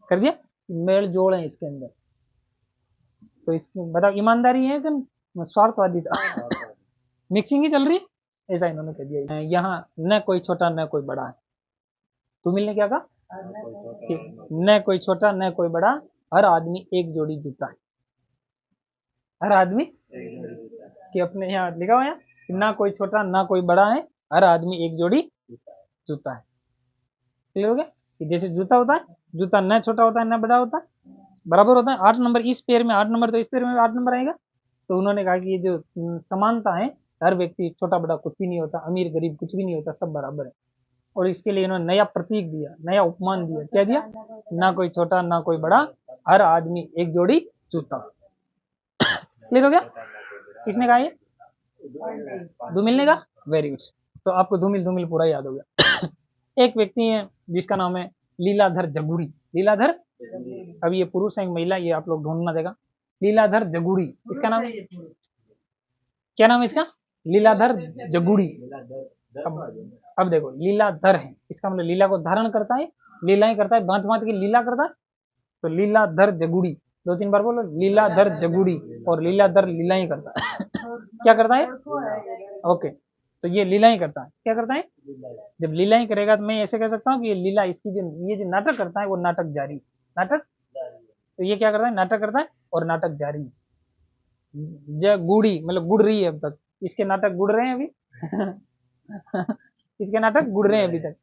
[SPEAKER 1] कर दिया, मेल जोड़ है इसके अंदर। तो इसकी बताओ, ईमानदारी है कि स्वार्थवादी था, मिक्सिंग ही चल रही है, ऐसा इन्होंने कह दिया। यहाँ न कोई छोटा न कोई बड़ा है। धूमिल ने क्या कहा, न कोई छोटा न कोई बड़ा, हर आदमी एक जोड़ी जूता है। हर आदमी कि अपने यहाँ लिखा हुआ है ना कोई छोटा ना कोई बड़ा है, हर आदमी एक जोड़ी जूता है। क्लियर हो गया कि जैसे जूता होता है, जूता न छोटा होता है न बड़ा होता है, बराबर होता है। 8 नंबर इस पेयर में 8 नंबर, तो इस पेयर में 8 नंबर आएगा। तो उन्होंने कहा कि ये जो समानता है, हर व्यक्ति छोटा बड़ा कुछ भी नहीं होता, अमीर गरीब कुछ भी नहीं होता, सब बराबर है। और इसके लिए इन्होंने नया प्रतीक दिया, नया उपमान दिया। क्या दिया, ना कोई छोटा ना कोई बड़ा, हर आदमी एक जोड़ी जूता। क्लियर हो गया, किसने कहा ये, धूमिल ने कहा, वेरी गुड। तो आपको धूमिल धूमिल पूरा याद हो गया। एक व्यक्ति है जिसका नाम है लीलाधर जगुड़ी। लीलाधर, अब ये पुरुष है एक महिला, ये आप लोग ढूंढना देगा। लीलाधर जगुड़ी, इसका नाम क्या नाम है इसका, लीलाधर जगुड़ी। अब देखो, लीलाधर है, इसका मतलब लीला को धारण करता है, लीलाएं करता है, भांत भांत की लीला करता है। तो लीलाधर जगुड़ी, 2-3 बार बोलो, लीलाधर जगुड़ी। और लीलाधर लीलाएं करता है। क्या करता है, ओके, तो ये लीलाएं करता है। क्या करता है, जब लीलाएं करेगा तो मैं ऐसे कह सकता हूँ कि ये लीला, इसकी जो ये जो नाटक करता है वो नाटक जारी, नाटक। तो ये क्या करता है, नाटक करता है और नाटक जारी। जगुड़ी मतलब गुड़ रही है अब तक, इसके नाटक गुड़ रहे हैं अभी। इसके नाटक गुड़ रहे हैं अभी तक।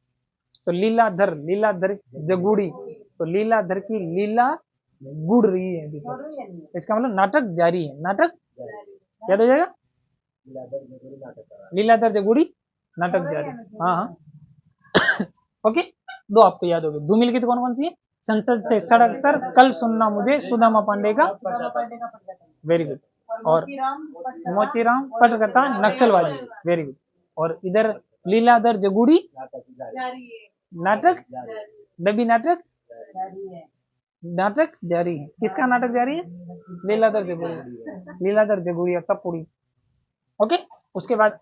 [SPEAKER 1] तो लीलाधर, लीलाधर जगुड़ी, तो लीलाधर की लीला गुड़ रही है अभी तक, इसका मतलब नाटक जारी है, नाटक याद हो जाएगा। लीलाधर जगुड़ी नाटक जारी, हाँ हाँ। ओके, दो आपको याद हो गए। धूमिल की तो कौन कौन सी है, संसद से सड़क सर कल सुनना मुझे, सुदामा पांडे का, वेरी गुड। और मोचीराम पटकथा नक्सलवादी, वेरी गुड। और इधर लीलाधर जगुड़ी नाटक, डबी नाटक, नाटक जारी है। किसका नाटक जारी है? लीलाधर जगुड़ी, लीलाधर जगुड़िया टपुड़ी। ओके, उसके बाद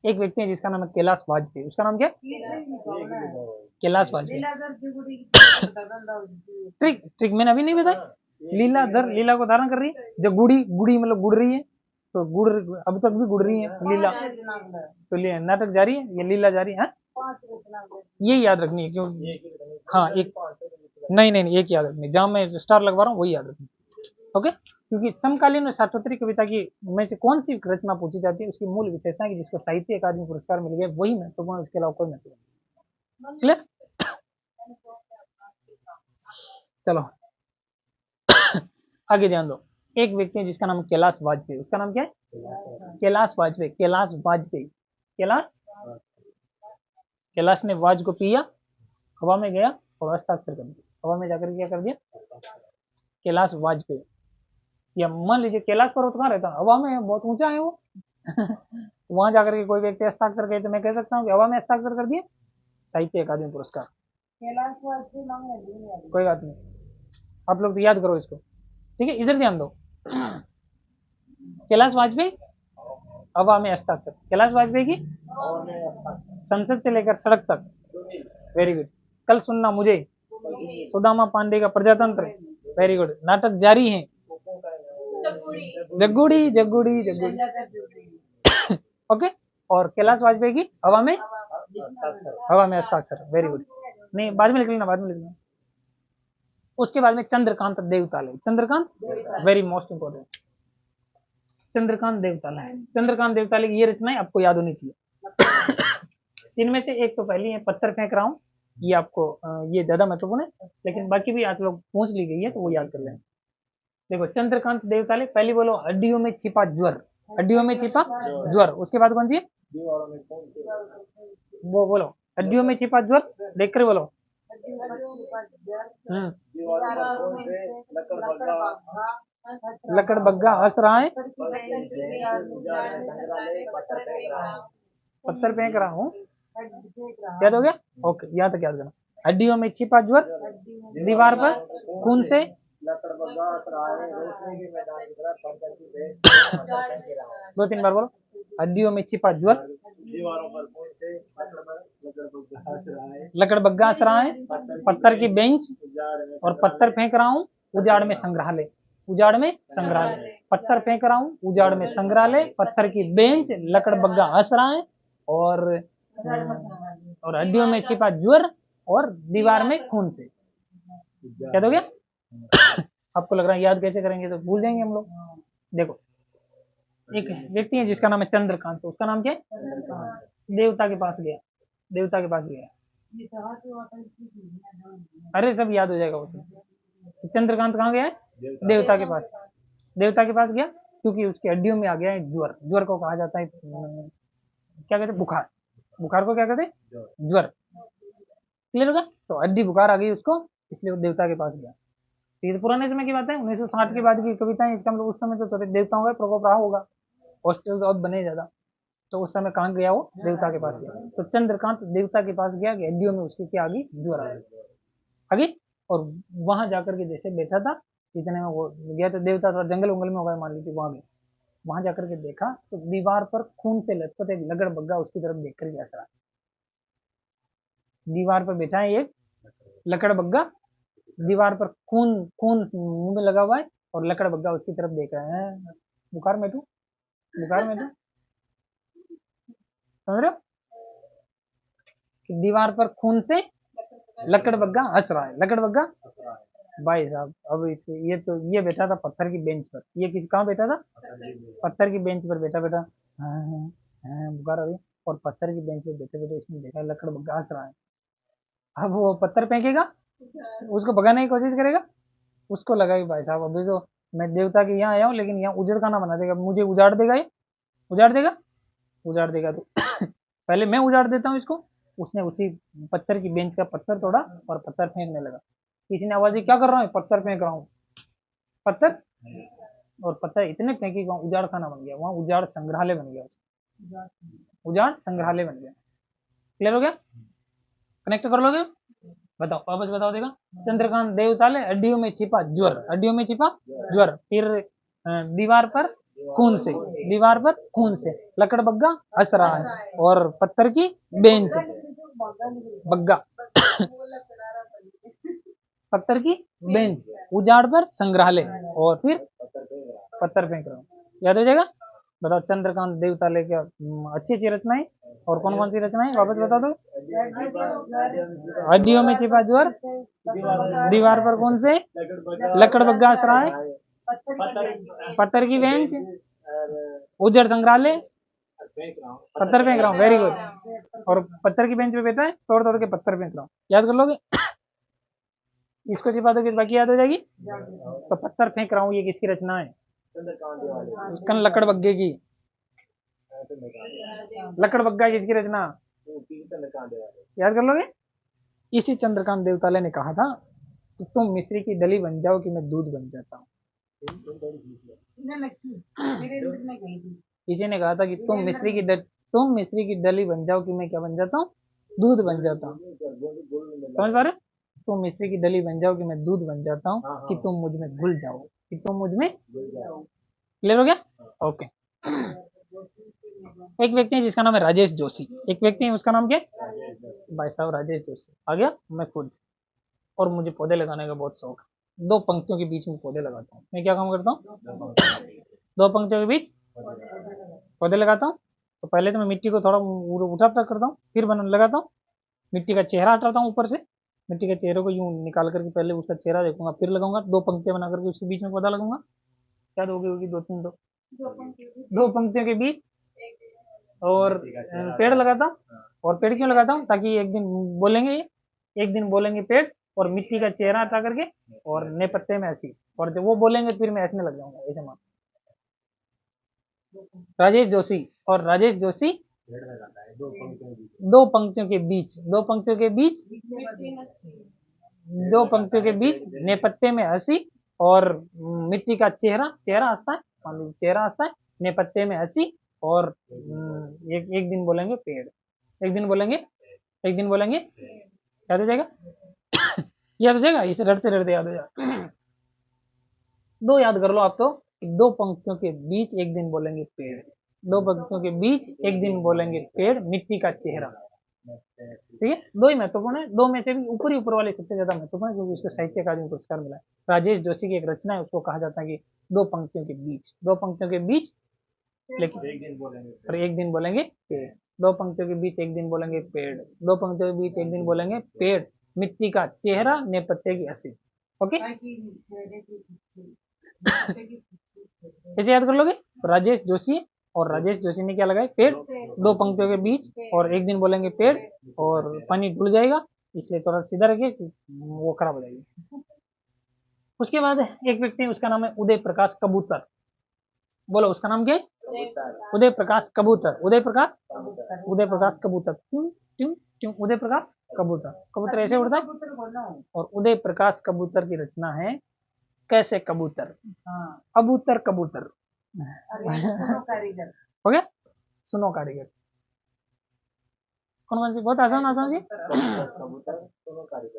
[SPEAKER 1] एक व्यक्ति है जिसका नाम है कैलाश वाजपेयी। उसका नाम क्या है? कैलाश वाजपेयी। ट्रिक ट्रिक मैंने अभी नहीं बताई। लीलाधर, लीला को धारण कर रही है। जगुड़ी, गुड़ी मतलब गुड़ रही है, तो गुड़ अब तक भी गुड़ रही है लीला, तो नाटक जारी है, ये लीला जारी है। ये याद रखनी है क्योंकि हाँ एक नहीं नहीं नहीं एक याद रखनी, जहां मैं स्टार लगवा रहा हूँ वही याद रखनी। ओके, क्योंकि समकालीन और सार्वत्रिक कविता की में से कौन सी रचना पूछी जाती है, उसकी मूल विशेषता है कि जिसको साहित्य अकादमी पुरस्कार मिल गया वही महत्वपूर्ण, उसके अलावा कोई महत्वपूर्ण। क्लियर? चलो आगे ध्यान दो। एक व्यक्ति है जिसका नाम कैलाश वाजपेयी। उसका नाम क्या है? कैलाश वाजपेयी। कैलाश वाजपेयी, कैलाश, कैलाश ने वाज को पिया, हवा में गया और हस्ताक्षर कर दिया। हवा में जाकर क्या कर दिया? कैलाश वाजपेयी। या मान लीजिए कैलाश पर्वत कहाँ रहता है? हवा में, बहुत ऊंचा है वो। वहां जाकर के कोई व्यक्ति हस्ताक्षर करे तो मैं कह सकता हूँ कि हवा में हस्ताक्षर कर दिया, साहित्य अकादमी पुरस्कार। कोई बात नहीं, आप लोग तो याद करो इसको। ठीक है, इधर ध्यान दो। कैलाश वाजपेयी हवा में हस्ताक्षर, कैलाश वाजपेयी की संसद से लेकर सड़क तक, वेरी गुड। कल सुनना मुझे, सुदामा पांडे का प्रजातंत्र, वेरी गुड। नाटक जारी है, जगुड़ी जगुड़ी जगुड़ी। ओके, और कैलाश वाजपेयी की हवा में हस्ताक्षर, वेरी गुड। नहीं बाद में लिख लेना, बाद में लिख लेना। उसके बाद में Chandrakant Deotale, Chandrakant very most important, Chandrakant Deotale. Chandrakant Deotale की ये रचनाएं आपको याद होनी चाहिए। इनमें से एक तो पहली है पत्थर फेंक रहा हूं, ये आपको ये ज्यादा महत्वपूर्ण है, लेकिन बाकी भी आप लोग पूछ ली गई है तो वो याद कर लेना। देखो चंद्रकांत देवताले, पहली बोलो हड्डियों में छिपा ज्वर, हड्डियों में छिपा ज्वर। उसके बाद कौन सी है? वो बोलो, हड्डियों में छिपा ज्वर, देख कर बोलो। लकड़ बग्गा हंस रहा है, पत्थर फेंक रहा हूँ, याद हो गया? ओके, यहाँ तक याद करना। हड्डियों में छिपा ज्वर, दीवार पर खून से, दो तीन बार बोलो। हड्डियों में छिपा ज्वर, लकड़ बग्गा हंस रहा है, पत्थर की बेंच और पत्थर फेंक रहा हूँ, उजाड़ में संग्रहालय, उजाड़ में संग्रहालय। पत्थर फेंक रहा हूँ, उजाड़ में संग्रहालय, पत्थर की बेंच, लकड़ बग्गा हंस रहा है, और हड्डियों में छिपा ज्वर, और दीवार में खून से। याद हो गया? आपको लग रहा है याद कैसे करेंगे, तो भूल जाएंगे हम लोग। देखो एक व्यक्ति है जिसका नाम है चंद्रकांत, तो उसका नाम क्या है? देवता के पास गया, देवता के पास गया। अरे सब याद हो जाएगा उसे। चंद्रकांत कहाँ गया है? देवता के पास। देवता के पास गया क्योंकि उसकी हड्डियों में आ गया है ज्वर। ज्वर को कहा जाता है क्या कहते हैं? बुखार। बुखार को क्या कहते हैं? ज्वर। क्लियर होगा? तो हड्डी बुखार आ गई उसको, इसलिए वो देवता के पास गया। तो ये तो पुराने समय की बात है, 1960 के बाद की कविताएं। इसका मतलब उस समय तो थोड़े देवताओं का प्रकोप रहा होगा, हॉस्पिटल तो अब बने ज्यादा। तो उस समय कहाँ गया वो? देवता के पास गया। तो चंद्रकांत देवता के पास गया कि हड्डियों में उसकी क्या आ गई? ज्वर आ गई। आगे, और वहां जाकर के जैसे बैठा था, इतने में वो गया, तो देवता थोड़ा जंगल उंगल में होगा मान लीजिए, वहां गया। वहां जाकर के देखा तो दीवार पर खून से लथपथ एक लकड़ बग्गा उसकी तरफ देख कर हंस रहा। दीवार पर बैठा है एक लकड़ बग्गा, दीवार पर खून खून मुंह में लगा हुआ है, और लकड़ बग्गा उसकी तरफ देख रहा है। बुखार में तू, बुखार में तू, समझ रहे हो? दीवार पर खून से लकड़ बग्गा हंस रहा है, लकड़ बग्गा। भाई साहब अब ये तो ये बैठा था पत्थर की बेंच पर, ये किस कहाँ बैठा था? पत्थर की बेंच पर बैठा बैठा बुखार आ रही, और पत्थर की बेंच पर बैठे बैठे इसने देखा लकड़ बग्गा हंस रहा है। अब वो पत्थर फेंकेगा, उसको भगाने की कोशिश करेगा। उसको लगा कि भाई साहब अभी तो मैं देवता के यहाँ आया हूँ, लेकिन यहाँ उजड़ खाना बना देगा, मुझे उजाड़ देगा, ये उजाड़ देगा, उजाड़ देगा। तो पहले मैं उजाड़ देता हूँ इसको। उसने उसी पत्थर की बेंच का पत्थर तोड़ा और पत्थर फेंकने लगा। किसी ने आवाज दी, क्या कर रहा हूँ? पत्थर फेंक रहा हूँ। पत्थर और पता है इतने फेंकी वहां उजाड़ खाना बन गया, वहां उजाड़ संग्रहालय बन गया, उजाड़ संग्रहालय बन गया। क्लियर हो गया? कनेक्ट कर लोगे? बताओ वापस बताओ देगा। चंद्रकांत देवताले हड्डियों में छिपा ज्वर, हड्डियों में छिपा ज्वर, फिर दीवार पर खून से, दीवार पर खून से, लकड़ बग्गा हंस रहा है, और पत्थर की बेंच, बग्गा पत्थर की बेंच, उजाड़ पर संग्रहालय, और फिर पत्थर फेंक रहा हूँ। याद हो जाएगा? बताओ चंद्रकांत देवताले क्या अच्छी अच्छी रचनाएं, और कौन कौन सी रचनाएं वापस बता दो। हड्डियों में छिपा ज्वर, दीवार पर कौन से, लकड़ बग्गा हंस रहा है, पत्थर की बेंच, उजड़ संग्रहालय, पत्थर फेंक रहा हूँ, वेरी गुड। और पत्थर की बेंच पे बैठा है, तोड़ तोड़ के पत्थर फेंक रहा हूँ। याद कर लोगे? इसको छिपा दोगे तो बाकी याद हो जाएगी। तो पत्थर फेंक रहा हूँ, ये किसकी रचना है? कन लकड़ बग्गे की। लकड़ बग्गा किसकी रचना? याद कर लोगे? इसी चंद्रकांत देवताले ने कहा था कि तुम मिस्री की डली बन जाओ कि मैं दूध बन जाता हूँ। इसी ने कहा था कि तुम मिस्री की डली बन जाओ कि मैं क्या बन जाता हूँ? दूध बन जाता हूँ। समझ पा रहे? तुम मिस्री की डली बन जाओ कि मैं दूध बन जाता हूँ, कि तुम मुझ में घुल जाओ, कि तुम मुझ में। क्लियर हो गया? ओके। एक व्यक्ति है जिसका नाम है राजेश जोशी, एक व्यक्ति है उसका नाम क्या है? भाई साहब राजेश जोशी आ गया। मैं खुद, और मुझे पौधे लगाने का बहुत शौक है। दो पंक्तियों के बीच में पौधे लगाता हूँ। मैं क्या काम करता हूँ? दो पंक्तियों के बीच पौधे लगाता हूँ। तो पहले तो मैं मिट्टी को थोड़ा उठा पटक करता हूँ, फिर बना लगाता हूँ, मिट्टी का चेहरा हटाता हूँ ऊपर से, मिट्टी के चेहरे को यूं निकाल करके पहले उसका चेहरा देखूंगा, फिर लगाऊंगा, दो पंक्तियां बना करके उसके बीच में पौधा लगाऊंगा। क्या दोगे होगी? दो तीन, दो पंक्तियों के बीच, और पेड़ लगाता हूँ। और पेड़ क्यों लगाता हूँ? ताकि एक दिन बोलेंगे, एक दिन बोलेंगे पेड़, और मिट्टी का चेहरा हटा करके, और नए पत्ते में हंसी, और जब वो बोलेंगे फिर मैं हंसने लग जाऊंगा। ऐसे मान राजेश जोशी, और राजेश जोशी दो पंक्तियों के बीच, दो पंक्तियों के बीच, दो पंक्तियों के बीच नेपथ्य में हंसी, और मिट्टी का चेहरा, चेहरा हंसता है, मान लीजिए चेहरा हंसता है, नेपथ्य में हंसी, और एक दिन बोलेंगे पेड़, एक दिन बोलेंगे, एक दिन बोलेंगे। याद हो जाएगा? याद हो जाएगा? इसे रटते रटते याद हो जाएगा। दो याद कर लो आप तो, दो पंक्तियों के बीच एक दिन बोलेंगे पेड़, दो पंक्तियों के बीच एक दिन बोलेंगे पेड़, मिट्टी का चेहरा। ठीक है? दो ही महत्वपूर्ण है, दो में से भी ऊपर ही ऊपर वाले सबसे ज्यादा महत्वपूर्ण है, क्योंकि उसको साहित्य अकादमी पुरस्कार मिला है। राजेश जोशी की एक रचना है, उसको कहा जाता है कि दो पंक्तियों के बीच, दो पंक्तियों के बीच, लेकिन और एक दिन बोलेंगे पेड़, दो पंक्तियों के बीच एक दिन बोलेंगे पेड़, दो पंक्तियों के बीच एक दिन बोलेंगे पेड़, मिट्टी का चेहरा, नेपथ्य की हंसी। ओके, ऐसे याद कर लोगे? तो राजेश जोशी, और राजेश जोशी ने क्या लगाया? पेड़, दो पंक्तियों के बीच, और एक दिन बोलेंगे पेड़, और पानी धुल जाएगा, इसलिए थोड़ा सीधा रखिए, वो खराब हो जाएगी। उसके बाद एक व्यक्ति, उसका नाम है उदय प्रकाश कबूतर। बोलो उसका नाम क्या है? उदय प्रकाश कबूतर, उदय प्रकाश, उदय प्रकाश कबूतर, क्यों क्यों क्यों? उदय प्रकाश कबूतर, कबूतर ऐसे उड़ता है। और उदय प्रकाश कबूतर की रचना है कैसे कबूतर, अबूतर कबूतर। हो गया? सुनो कारीगर, कौन कौन सी? बहुत आसान आसान सी।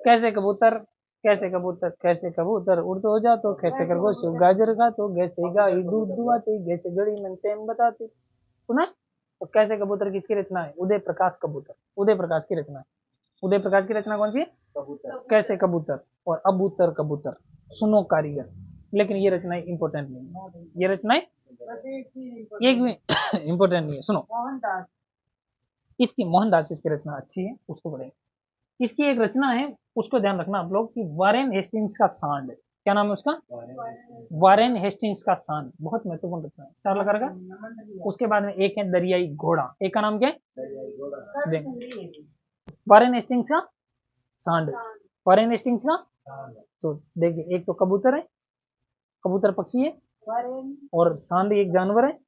[SPEAKER 1] कैसे कबूतर, कैसे कबूतर, कैसे कबूतर उड़ तो जा तो, कैसे खरगोश गाजर का तो, कैसे गाय दूध दुआती, कैसे घड़ी में टेम बताती। सुना? तो कैसे कबूतर किसकी रचना है? उदय प्रकाश कबूतर, उदय प्रकाश की रचना है। उदय प्रकाश की रचना कौन सी? कैसे कबूतर और अबूतर कबूतर। सुनो कारीगर। लेकिन ये रचनाएं इंपॉर्टेंट नहीं है, ये रचनाएं एक भी इंपॉर्टेंट नहीं है। सुनो, इसकी मोहनदास इसकी रचना अच्छी है, उसको पढ़ेंगे। इसकी एक रचना है, उसको ध्यान रखना आप लोग, कि वारेन हेस्टिंग्स का सांड। क्या नाम है उसका? वारेन हेस्टिंग्स का सांड, बहुत महत्वपूर्ण रचना है, स्टार लगा रखा। उसके बाद में एक है दरियाई घोड़ा, एक का नाम क्या है? वारेन हेस्टिंग्स का सांड, वारेन हेस्टिंग्स का। तो देखिए, एक तो कबूतर है, कबूतर पक्षी है, और सांड एक जानवर है।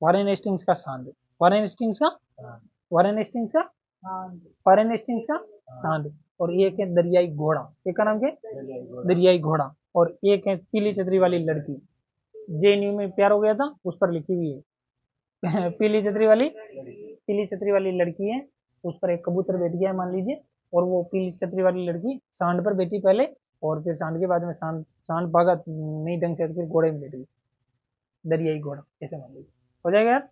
[SPEAKER 1] वारेन हेस्टिंग्स का सांड, वारेन हेस्टिंग्स का, वारेन हेस्टिंग्स का, वारेन हेस्टिंग्स का सांड। और एक है दरियाई घोड़ा, एक का नाम क्या है? दरियाई घोड़ा। और एक है पीली छतरी वाली लड़की, JNU में प्यार हो गया था, उस पर लिखी हुई है। पीली छतरी वाली लड़की है, उस पर एक कबूतर बैठ गया है मान लीजिए, और वो पीली छतरी वाली लड़की सांड पर बैठी पहले, और फिर सांड के बाद में सांड सांड भागा नहीं ढंग से, फिर घोड़े में बैठ गई, दरियाई घोड़ा, ऐसे मान लीजिए। हो जाएगा यार,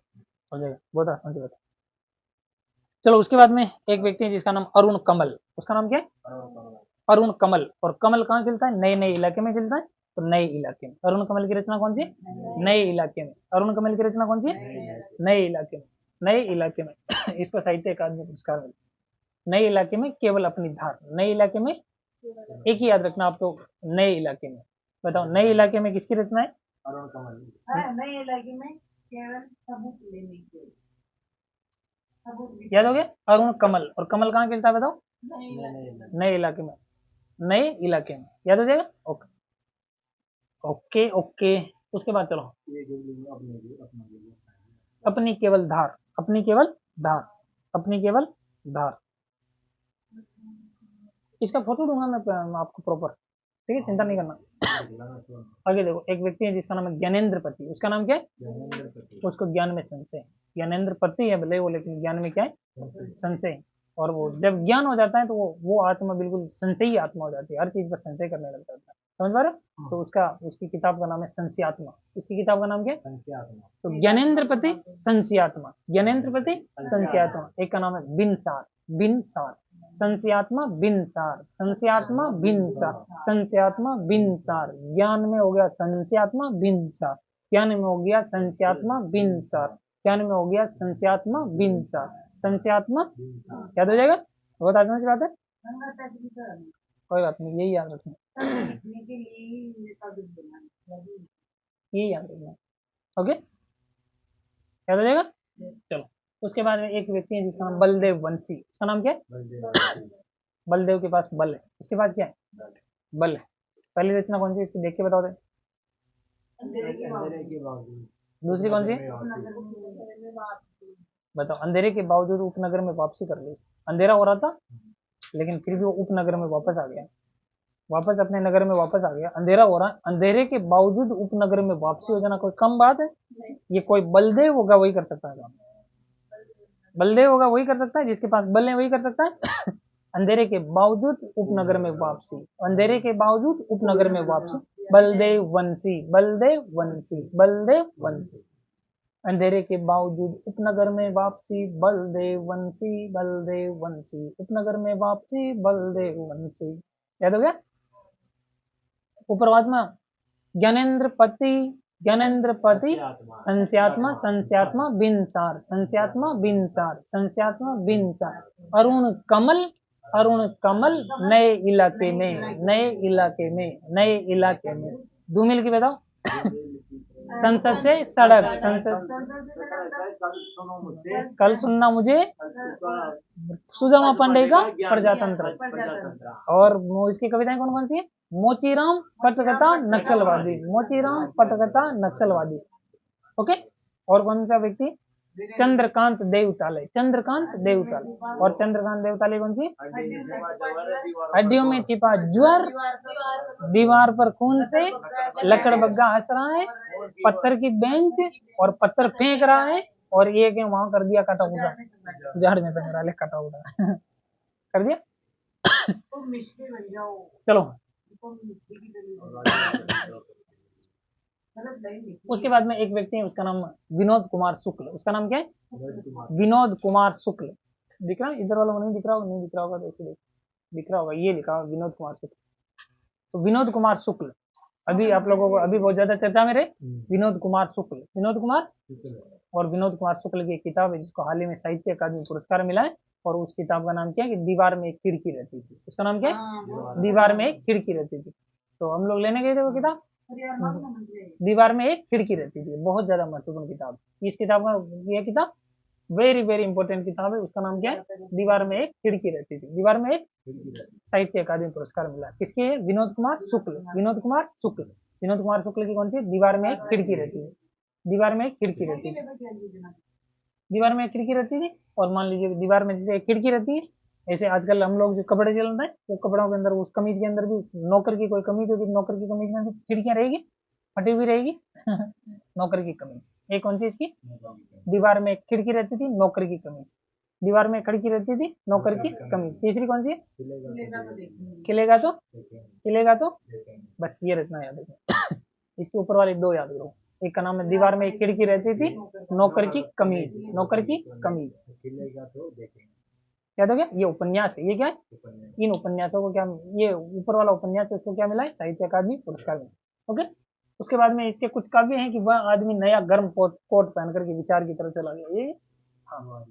[SPEAKER 1] हो जाएगा, बहुत आसान से बता। चलो उसके बाद में एक व्यक्ति है जिसका नाम अरुण कमल, उसका नाम क्या है? अरुण कमल। और कमल कहाँ खिलता है? नए नए इलाके में खिलता है, तो नए इलाके में। अरुण कमल की रचना कौन सी? नए इलाके में। अरुण कमल की रचना कौन सी? नए इलाके में। नए इलाके में इसको साहित्य अकादमी पुरस्कार मिला। नए इलाके में केवल अपनी धार, नए इलाके में, एक ही याद रखना आपको, नए इलाके में। बताओ नए इलाके में किसकी रचना है? अरुण कमल। नए इलाके में केवल सबूत लेने के, याद हो गया? अरुण कमल। और कमल कहाँ खिलता है बताओ? नए इलाके में। नए इलाके में, याद हो जाएगा? Okay okay okay. उसके बाद चलो, अपनी केवल धार, अपनी केवल धार, अपनी केवल धार। इसका फोटो दूंगा मैं आपको प्रॉपर, ठीक है, चिंता नहीं करना। आगे देखो, एक व्यक्ति है जिसका नाम है ज्ञानेंद्र पति, उसका नाम क्या है? उसको ज्ञान में संशय। ज्ञानेंद्र पति है भले वो, लेकिन ज्ञान में क्या है? संशय। और वो जब ज्ञान हो जाता है तो वो आत्मा बिल्कुल संशयी आत्मा हो जाती है, हर चीज पर संशय करने लग जाता है, समझ पा रहे हो? तो उसकी किताब का नाम है संशयात्मा। उसकी किताब का नाम क्या है? तो ज्ञानेंद्र पति संशयात्मा, ज्ञानेंद्र पति संशयात्मा। एक का नाम है बिनसार, बिनसार, संशयात्मा बिनसार, संशयात्मा बिनसार, संशयात्मा बिनसार। ज्ञान में हो गया संशयात्मा बिनसार, ज्ञान में हो गया संशयात्मा बिनसार, ज्ञान में हो गया संशयात्मा बिनसार, संशयात्मा। याद हो जाएगा? बहुत आसान सी बात है, कोई बात नहीं, यही याद रखना, यही याद रखना। ओके, याद हो जाएगा? चलो उसके बाद में एक व्यक्ति है जिसका नाम बलदेव वंशी। उसका नाम क्या है? बलदेव के पास बल है, उसके पास क्या है? बल है। पहली रचना कौन सी इसकी देख के बताओ दे। दूसरी कौन सी? बताओ। अंधेरे के बावजूद उपनगर में वापसी कर ली। अंधेरा हो रहा था लेकिन फिर भी वो उपनगर में वापस आ गया, वापस अपने नगर में वापस आ गया। अंधेरा हो रहा है, अंधेरे के बावजूद उपनगर में वापसी हो जाना कोई कम बात है? ये कोई बलदेव होगा वही कर सकता है, बलदेव होगा वही कर सकता है, जिसके पास बल है वही कर सकता है। अंधेरे के बावजूद उपनगर में वापसी, अंधेरे के बावजूद उपनगर में वापसी, बलदेव वंशी, बलदेव वंशी, बलदेव वंशी। अंधेरे के बावजूद उपनगर में वापसी, बलदेव वंशी, बलदेव वंशी, उपनगर में वापसी, बलदेव वंशी। याद हो गया? ऊपरवाद में ज्ञानेंद्र पति, ज्ञानेंद्र पति संशयात्मा, संशयात्मा बिनसार, संशयात्मा बिनसार, संशयात्मा बिनसार। अरुण कमल, अरुण कमल नए इलाके में, नए इलाके में, नए इलाके में। धूमिल की बताओ। संसद से सड़क, संसद, कल सुनना मुझे, सुदामा पांडे का प्रजातंत्र। और इसकी कविताएं कौन कौन सी है? मोचीराम पटकथा नक्सलवादी, मोचीराम पटकथा नक्सलवादी। ओके। और कौन सा व्यक्ति? चंद्रकांत देवताले, चंद्रकांत देवताले। और चंद्रकांत देवताले कौन सी? हड्डियों में छिपा ज्वर, दीवार पर खून से लकड़बग्गा हंस रहा है, पत्थर की बेंच और पत्थर फेंक रहा है, और ये के वहां कर दिया कटा उड़ा, झाड़ में संग्रहालय कटा उड़ा कर दिया। चलो उसके बाद में एक व्यक्ति है, उसका नाम विनोद कुमार शुक्ल। उसका नाम क्या है? विनोद कुमार शुक्ल। दिख रहा है? इधर वालों को नहीं दिख रहा होगा, नहीं दिख रहा होगा तो ऐसे दिख रहा होगा, ये लिखा हुआ विनोद कुमार शुक्ल। तो विनोद कुमार शुक्ल अभी आप लोगों को अभी बहुत ज्यादा चर्चा में रहे, विनोद कुमार शुक्ल, विनोद कुमार। और विनोद कुमार शुक्ल की एक किताब है जिसको हाल ही में साहित्य अकादमी पुरस्कार मिला है, और उस किताब का नाम क्या है कि दीवार में एक खिड़की रहती थी। उसका नाम क्या है? दीवार में एक खिड़की रहती थी। तो हम लोग लेने गए थे वो किताब, दीवार में एक खिड़की रहती थी, बहुत ज्यादा महत्वपूर्ण किताब। इस किताब का, यह किताब वेरी वेरी इंपॉर्टेंट किताब है। उसका नाम क्या है? दीवार में एक खिड़की रहती थी, दीवार में एक, साहित्य अकादमी पुरस्कार मिला। किसके है? विनोद कुमार शुक्ल, विनोद कुमार शुक्ल। विनोद कुमार शुक्ल की कौन सी? दीवार में एक खिड़की रहती है, दीवार में एक खिड़की रहती है, दीवार में एक खिड़की रहती थी। और मान लीजिए दीवार में जैसे एक खिड़की रहती है, ऐसे आजकल हम लोग जो कपड़े चल रहे हैं, वो कपड़ों के अंदर, उस कमीज के अंदर भी नौकर की कोई कमीज होगी, नौकर की कमीज में भी खिड़कियां रहेगी, फटी हुई रहेगी नौकर की कमीज। एक कौन सी इसकी, दीवार में एक खिड़की रहती थी, नौकर की कमीज। दीवार में खिड़की रहती थी, नौकर की कमीज। तीसरी कौन सी है, खिलेगा तो, खिलेगा तो, बस ये रचना याद रखना इसके ऊपर वाले दो याद करो। एक का नाम है दीवार में एक खिड़की रहती थी, नौकर की कमीज, नौकर की कमीज। याद हो गया, ये उपन्यास है, ये क्या है, इन उपन्यासों को क्या, ये ऊपर वाला उपन्यास है उसको क्या मिला है, साहित्य अकादमी पुरस्कार मिला। ओके, उसके बाद में इसके कुछ काव्य हैं कि वह आदमी नया गर्म कोट पहन करके विचार की तरफ चला गया। ये हाँ,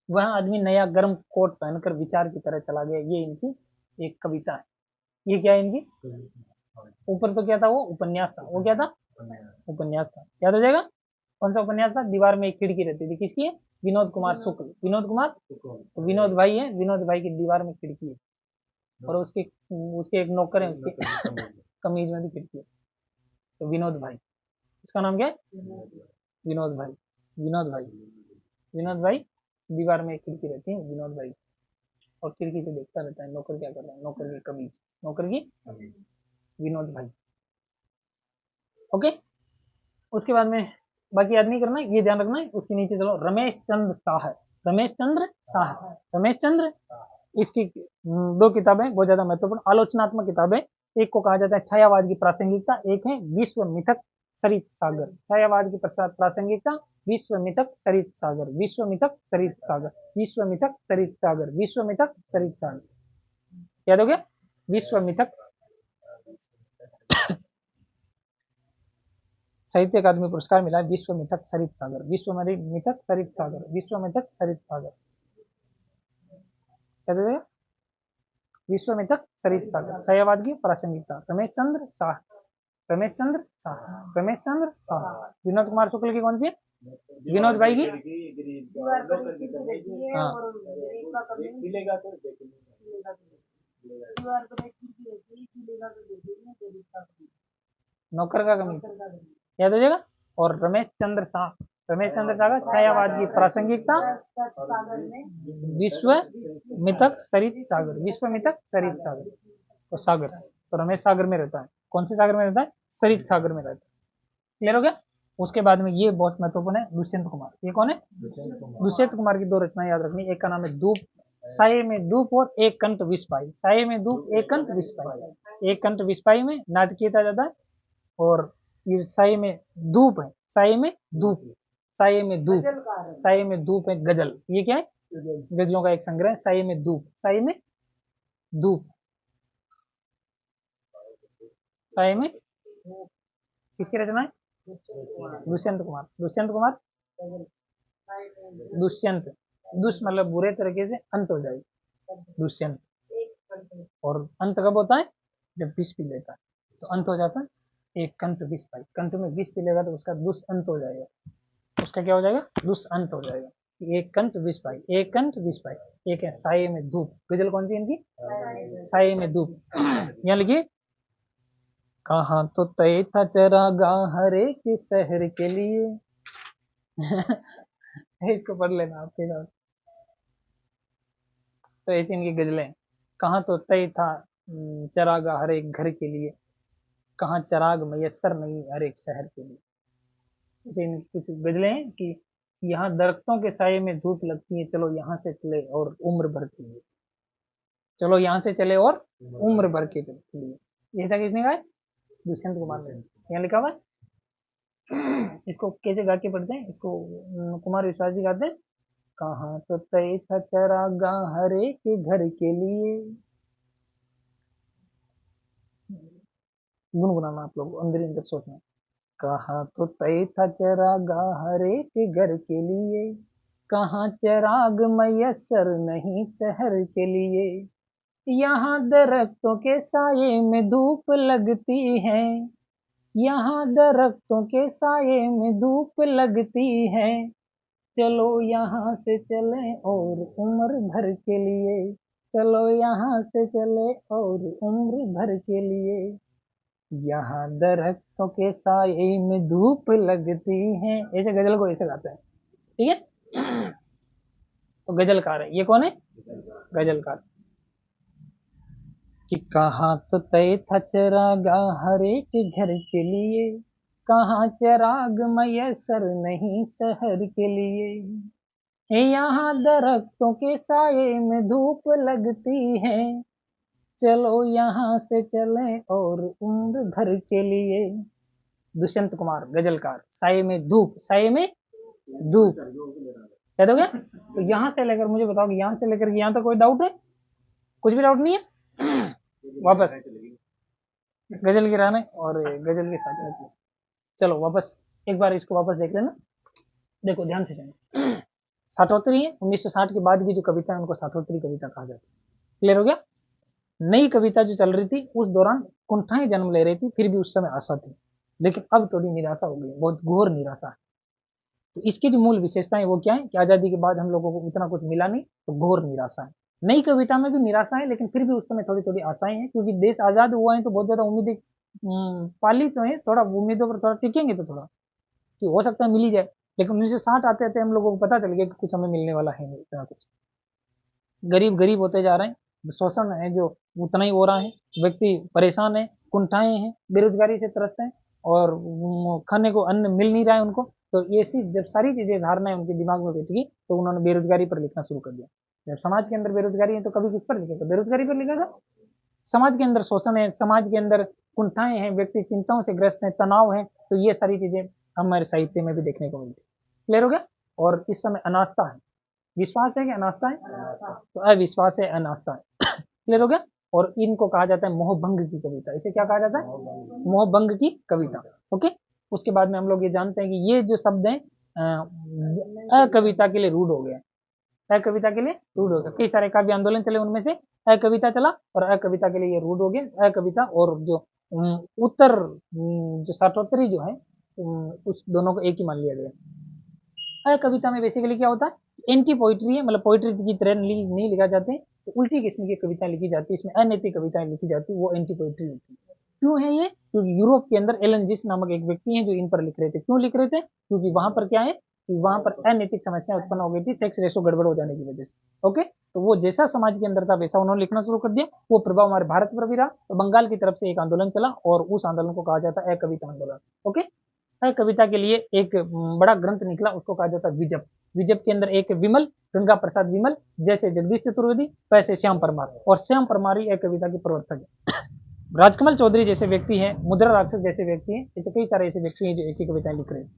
[SPEAKER 1] वह आदमी नया गर्म कोट पहनकर विचार की तरह चला गया, ये इनकी एक कविता है। ये क्या है इनकी, ऊपर तो क्या था, वो उपन्यास था, वो क्या था, उपन्यास था। याद हो जाएगा कौन सा उपन्यास था, दीवार में एक खिड़की रहती थी, किसकी है, विनोद कुमार शुक्ल, विनोद कुमार तो विनोद भाई है, विनोद भाई की दीवार में खिड़की है, और उसके उसके एक नौकर है, उसके कमीज में भी खिड़की है, तो विनोद भाई, उसका नाम क्या है, विनोद भाई, विनोद भाई, विनोद भाई दीवार में एक खिड़की रहती है, विनोद भाई, और खिड़की से देखता रहता है नौकर क्या कर रहा है, नौकर की कमीज, नौकर की विनोद भाई। ओके, उसके बाद में बाकी याद नहीं करना है, ये ध्यान रखना है। उसके नीचे चलो, रमेश चंद्र शाह, रमेश चंद्र शाह, रमेश चंद्र, इसकी दो किताबें बहुत ज्यादा महत्वपूर्ण आलोचनात्मक किताबें। एक को कहा जाता है छायावाद की प्रासंगिकता, एक है विश्व मिथक सरित सागर। छायावाद की प्रासंगिकता, विश्व मिथक सरित सागर, विश्व मिथक सरित सागर, विश्व मिथक सरित सागर, विश्व मिथक सरित सागर। याद हो गया, विश्व मिथक, साहित्य अकादमी पुरस्कार मिला विश्व मिथक सरित सागर, विश्व मिथक सरित सागर, विश्व मिथक सरित सागर। क्या दे देगा, विश्व मिथक सरित सागर, छायावाद की प्रासंगिकता, रमेश चंद्र शाह, रमेश चंद्र शाह, रमेश चंद्र शाह। विनोद कुमार शुक्ल की कौन सी है, विनोद भाई की, हाँ, नौकर का कमीज, याद हो जाएगा। और रमेश चंद्र शाह, रमेश चंद्र शाह का छायावाद की प्रासंगिकता, विश्व मिथक सरित सागर, विश्व मिथक सरित सागर, तो सागर, तो रमेश सागर में रहता है, कौन से सागर में रहता है, सरित सागर में रहता है। क्लियर हो गया। उसके बाद में ये बहुत महत्वपूर्ण है, दुष्यंत कुमार। ये कौन है, दुष्यंत कुमार की दो रचनाएं याद रखनी, एक का नाम है धूप, साये में धूप, और एक कंठ विस्पाई। साये में धूप, एक कंठ विस्पाई। एक कंठ विस्पाई में नाटकीयता ज्यादा है, और ये साये में धूप है, साये में धूप, साये में धूप, साये में धूप है गजल। ये क्या है, गजलों का एक संग्रह, साये में धूप, साये में धूप, साये में, किसकी रचना है, दुष्यंत कुमार, दुष्यंत कुमार, दुष्यंत, दुष् मतलब बुरे तरीके से, अंत हो जाएगा दुष्यंत, और अंत कब होता है, जब विष पी लेता है तो अंत हो जाता है। एक कंठ विष पाई, कंठ में विष पी लेगा तो उसका दुष्अंत हो जाएगा, उसका क्या हो जाएगा, दुष्अंत हो जाएगा। एक कंठ विष पाई, एक कंठ विष पाई। एक है साये में धूप, गजल कौन सी इनकी, साये में धूप। यहाँ लिखिए, कहाँ तो तय था चरागाह हर एक शहर के लिए इसको पढ़ लेना आपके साथ। तो ऐसी इनकी गजलें, कहाँ तो तय था चरागाह हर एक घर के लिए, कहाँ चराग मयसर नहीं हर एक शहर के लिए। ऐसे कुछ गजलें हैं कि यहाँ दरख्तों के साये में धूप लगती है, चलो यहाँ से चले और उम्र भर के लिए, चलो यहाँ से चले और उम्र भर के लिए। ऐसा किसने कहा है, दुष्यंत कुमार ने, यहाँ लिखा हुआ है। इसको कैसे गा के पढ़ते हैं, इसको कुमार विश्वास जी गाते हैं, कहाँ तो तय था चरागाह हर एक घर के लिए। गुनगुनाना आप लोग, अंदर अंदर सोचना, कहाँ तो तय था चरागाह हर एक घर के लिए, कहाँ चराग मयसर नहीं शहर के लिए, यहाँ दरख्तों के साये में धूप लगती है, यहाँ दरख्तों के साये में धूप लगती है, चलो यहाँ से चले और उम्र भर के लिए, चलो यहाँ से चले और उम्र भर के लिए, यहाँ दरख्तों के साये में धूप लगती है। ऐसे गजल को ऐसे गाते हैं, ठीक है। तो गजलकार है, ये कौन है, गजलकार। कि कहाँ तो तय था चरागा हर एक घर के लिए, कहाँ चराग मयसर नहीं शहर के लिए। यहाँ दरख्तों के साये में धूप लगती है, चलो यहाँ से चलें और उम्र भर के लिए। दुष्यंत कुमार गजलकार। साये में धूप, साये में धूप, याद हो गया। तो यहाँ से लेकर मुझे बताओ कि यहाँ से लेकर यहाँ तक कोई डाउट है? कुछ भी डाउट नहीं है? वापस गजल गिराने और गजल के साथ में चलो वापस एक बार इसको वापस देख लेना। देखो ध्यान से सुनो। साठोत्तरी है, 1960 के बाद की जो कविता है उनको साठोत्तरी कविता कहा जाता है। क्लियर हो गया। नई कविता जो चल रही थी उस दौरान कुंठाएं जन्म ले रही थी, फिर भी उस समय आशा थी, लेकिन अब थोड़ी निराशा हो गई, बहुत घोर निराशा है। तो इसकी जो मूल विशेषताएं वो क्या है कि आजादी के बाद हम लोगों को उतना कुछ मिला नहीं, तो घोर निराशा है। नई कविता में भी निराशा है, लेकिन फिर भी उस समय थोड़ी थोड़ी आशाएं हैं, क्योंकि देश आजाद हुआ है तो बहुत ज्यादा उम्मीदें पाली तो है, थोड़ा उम्मीदों पर थोड़ा टिकेंगे तो थोड़ा कि हो सकता है मिल ही जाए। लेकिन 1960 आते आते हम लोगों को पता चल गया कि कुछ हमें मिलने वाला है नहीं, इतना कुछ गरीब गरीब होते जा रहे हैं, शोषण है जो उतना ही हो रहा है, व्यक्ति परेशान है, कुंठाएं हैं, बेरोजगारी से त्रस्त हैं, और खाने को अन्न मिल नहीं रहा है उनको। तो ऐसी जब सारी चीजें धारणाएं उनके दिमाग में बैठ गई तो उन्होंने बेरोजगारी पर लिखना शुरू कर दिया। जब समाज के अंदर बेरोजगारी है तो कभी किस पर लिखेगा? बेरोजगारी पर लिखेगा। समाज के अंदर शोषण है, समाज के अंदर कुंठाएं हैं, व्यक्ति चिंताओं से ग्रस्त है, तनाव है, तो ये सारी चीजें हमारे साहित्य में भी देखने को मिलती है। क्लियर हो गया। और इस समय अनास्था है, विश्वास है कि अनास्था है? तो अविश्वास है, अनास्था है। क्लियर हो गया। और इनको कहा जाता है मोहभंग की कविता। इसे क्या कहा जाता है? मोहभंग की कविता। ओके। उसके बाद में हम लोग ये जानते हैं कि ये जो शब्द है अकविता के लिए रूढ़ हो गया। अकविता के लिए रूढ़ हो गया, कई सारे काव्य आंदोलन चले, उनमें से अकविता चला और अकविता के लिए ये रूढ़ हो गया। अकविता और जो उत्तर जो साठोत्तरी जो है उस दोनों को एक ही मान लिया गया। कविता में बेसिकली क्या होता है? एंटी पोइट्री है, मतलब पोइट्री की तरह नहीं लिखा जाते, तो उल्टी किस्म की कविताएं लिखी जाती है, इसमें अनैतिक कविताएं लिखी जाती है, वो एंटी पोइट्री होती है। क्यों है ये? क्योंकि यूरोप के अंदर एलन जिस नामक एक व्यक्ति हैं जो इन पर लिख रहे थे। क्यों लिख रहे थे? क्योंकि वहां पर क्या है कि वहां पर अनैतिक समस्या उत्पन्न हो गई थी, सेक्स रेशो गड़बड़ हो जाने की वजह से। ओके। तो वो जैसा समाज के अंदर था वैसा उन्होंने लिखना शुरू कर दिया। वो प्रभाव हमारे भारत पर भी रहा, तो बंगाल की तरफ से एक आंदोलन चला और उस आंदोलन को कहा जाता है अकविता आंदोलन। ओके। कविता के लिए एक बड़ा ग्रंथ निकला, उसको कहा जाता है विजप। विजप के अंदर एक विमल, गंगा प्रसाद विमल, जैसे जगदीश चतुर्वेदी वैसे श्याम परमार, और श्याम परमार ही एक कविता के प्रवर्तक है। राजकमल चौधरी जैसे व्यक्ति हैं, मुद्रा राक्षस जैसे व्यक्ति हैं, ऐसे कई सारे ऐसे व्यक्ति हैं जो ऐसी कविताएं लिख रहे हैं।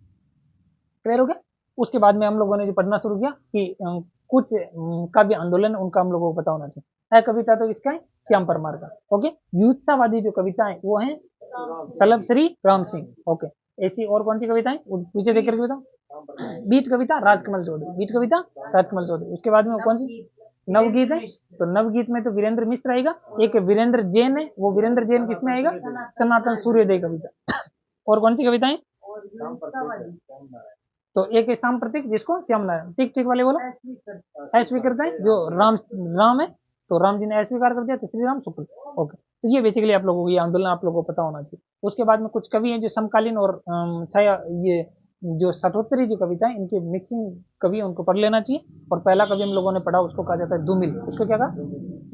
[SPEAKER 1] क्लियर हो गया। उसके बाद में हम लोगों ने जो पढ़ना शुरू किया कि कुछ काव्य आंदोलन, उनका हम लोगों को पता होना चाहिए। कविता तो इसका है श्याम परमार का। ओके। युत्सावादी जो कविताएं वो है सलब श्री राम सिंह। ओके। ऐसी और कौन सी कविताएं पीछे देख करके बताओ? बीट कविता राजकमल चौधरी, बीट कविता राजकमल चौधरी। उसके बाद में कौन सी? नवगीत है, तो नवगीत में तो वीरेंद्र मिश्र आएगा। एक वीरेंद्र जैन है, वो वीरेंद्र जैन किसमें आएगा? सनातन सूर्योदय कविता। और कौन सी कविताएं? तो एक है सांप्रतिक, जिसको श्याम नारायण। ठीक ठीक वाले बोलो। अस्वीकृत है जो राम है, तो राम जी ने अस्वीकार कर दिया, तो श्री राम शुक्ल। ओके। तो ये बेसिकली आप लोगों को ये आंदोलन आप लोगों को पता होना चाहिए। उसके बाद में कुछ कवि हैं जो समकालीन और छाया, ये जो साठोत्तरी जो कविता है इनके मिक्सिंग कवि है, उनको पढ़ लेना चाहिए। और पहला कवि हम लोगों ने पढ़ा, उसको कहा जाता है धूमिल। उसको क्या कहा?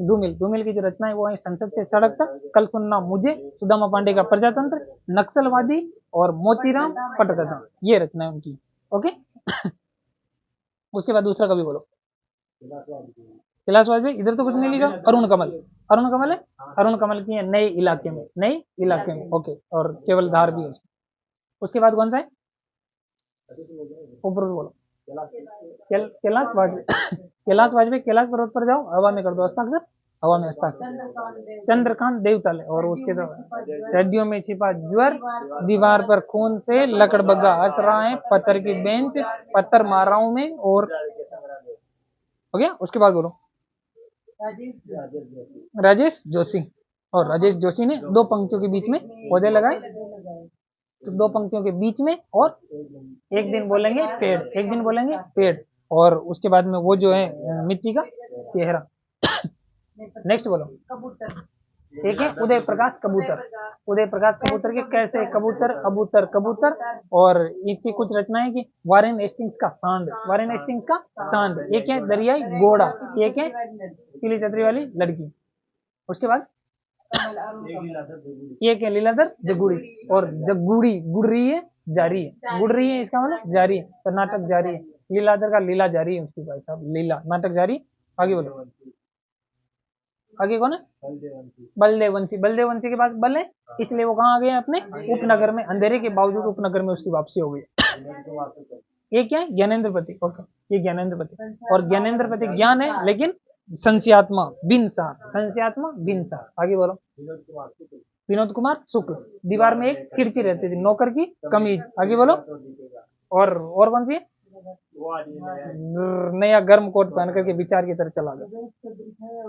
[SPEAKER 1] धूमिल। धूमिल की जो रचना है वो है संसद से सड़क तक, कल सुनना मुझे, सुदामा पांडे का प्रजातंत्र, नक्सलवादी और मोतीराम पटकथा, ये रचना है उनकी। ओके। उसके बाद दूसरा कवि बोलो। कैलाश वाजपेयी। इधर तो कुछ नहीं लिखा। अरुण कमल। अरुण कमल है, अरुण कमल की है नए इलाके में, नए इलाके में। ओके। और केवल धार भी है। उसके बाद कौन सा है? ऊपर बोलो। कैलाश वाजपेयी। कैलाश वाजपेयी। कैलाश पर्वत पर जाओ, हवा में कर दो हस्ताक्षर, हवा में हस्ताक्षर। चंद्रकांत देवतले। और उसके तो सर्दियों में छिपा ज्वर, दीवार पर खून से लकड़ बग्गा हंस रहा है, पत्थर की बेंच, पत्थर मार रहा हूं मैं। और हो गया। उसके बाद बोलो। राजेश जोशी। और राजेश जोशी ने दो पंक्तियों के बीच में पौधे लगाए, तो दो पंक्तियों के बीच में, और एक दिन बोलेंगे पेड़, एक दिन बोलेंगे पेड़। और उसके बाद में वो जो है मिट्टी का चेहरा। नेक्स्ट बोलो। ठीक है। उदय प्रकाश कबूतर। उदय प्रकाश कबूतर के कैसे कबूतर, अबूतर कबूतर। और इसकी कुछ रचनाएं की वारेन हेस्टिंग्स का सांड, वारेन हेस्टिंग्स का सांड। एक है दरियाई घोड़ा, एक है पीली छतरी वाली लड़की। उसके बाद एक है लीलाधर जगुड़ी, और जगुड़ी गुड़ रही है जारी है, गुड़ रही है इसका मतलब जारी है, तो नाटक जारी है। लीलाधर का लीला जारी है उसकी, भाई साहब लीला, नाटक जारी। आगे बोलो, आगे कौन है? बलदेव वंशी। बलदेव वंशी के पास बल है, इसलिए वो कहाँ आ गए अपने उपनगर में, अंधेरे के बावजूद उपनगर में उसकी वापसी हो गई। ये क्या है? ज्ञानेन्द्रपति। ओके, ये ज्ञानेन्द्रपति, और ज्ञानेन्द्रपति ज्ञान है लेकिन संशयात्मा बिन सार, संशयात्मा बिन सार। आगे बोलो, विनोद कुमार शुक्ल। दीवार में एक खिड़की रहती थी, नौकर की कमीज। आगे बोलो, और कौन सी है? नया गर्म कोट पहन करके विचार की तरफ चला गया।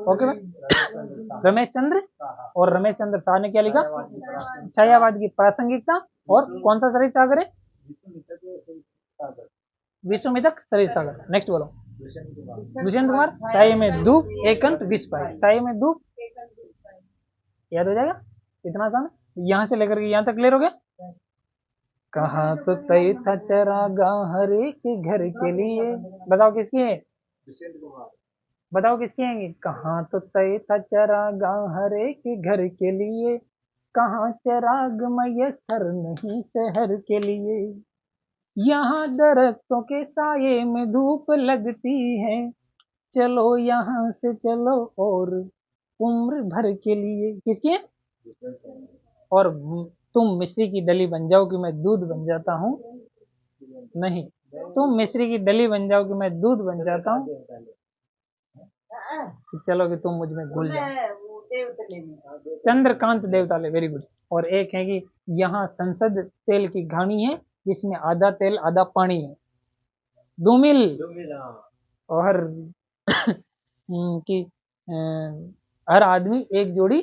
[SPEAKER 1] ओके भाई, रमेश चंद्र, और रमेश चंद्र शाह ने क्या लिखा? छायावाद की प्रासंगिकता, और कौन सा सरित सागर है? विश्वमितक सरित सागर। नेक्स्ट बोलो, दुष्यंत कुमार साये में धूप एक कंठ विष पाए। साये में धूप याद हो जाएगा, इतना आसान। यहाँ से लेकर के यहाँ तक क्लियर हो गया। कहा तो तय था चरागा हर एक घर के लिए, बताओ किसकी है? बताओ किसकी है? कहाँ तो तय था चरागा हर एक घर के लिए, कहाँ चराग मयसर नहीं शहर के लिए, यहाँ दरख्तों के साये में धूप लगती है, चलो यहाँ से चलो और उम्र भर के लिए। किसकी है? और तुम मिश्री की डली बन जाओ कि मैं दूध बन जाता हूँ, नहीं, तुम मिश्री की डली बन जाओ कि मैं दूध बन जाता हूँ, चलो कि तुम मुझ में घुल जाओ। Chandrakant Deotale, very good. और एक है कि यहाँ संसद तेल की घानी है, जिसमें आधा तेल आधा पानी है, धूमिल। और कि हर आदमी एक जोड़ी,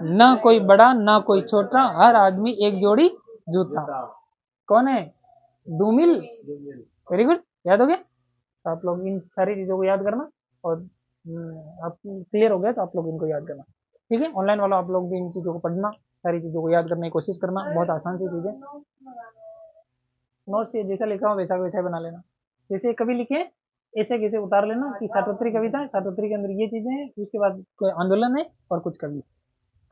[SPEAKER 1] ना कोई बड़ा ना कोई छोटा, हर आदमी एक जोड़ी जूता। कौन है? धूमिल। वेरी गुड, याद हो गया। तो आप लोग इन सारी चीजों को याद करना, और आप क्लियर हो गया तो आप लोग इनको याद करना, ठीक है। ऑनलाइन वाला आप लोग भी इन चीजों को पढ़ना, सारी चीजों को याद करने की कोशिश करना, बहुत आसान सी चीज है। नोट्स जैसा लिखा हो वैसा वैसा बना लेना, जैसे कभी लिखे ऐसे कैसे उतार लेना कि सातोत्री कविता है, सातोत्री के अंदर ये चीजें हैं, उसके बाद कोई आंदोलन है और कुछ कवि,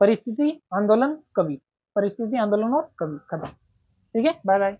[SPEAKER 1] परिस्थिति आंदोलन कवि, परिस्थिति आंदोलन और कवि, खत्म। ठीक है, बाय बाय।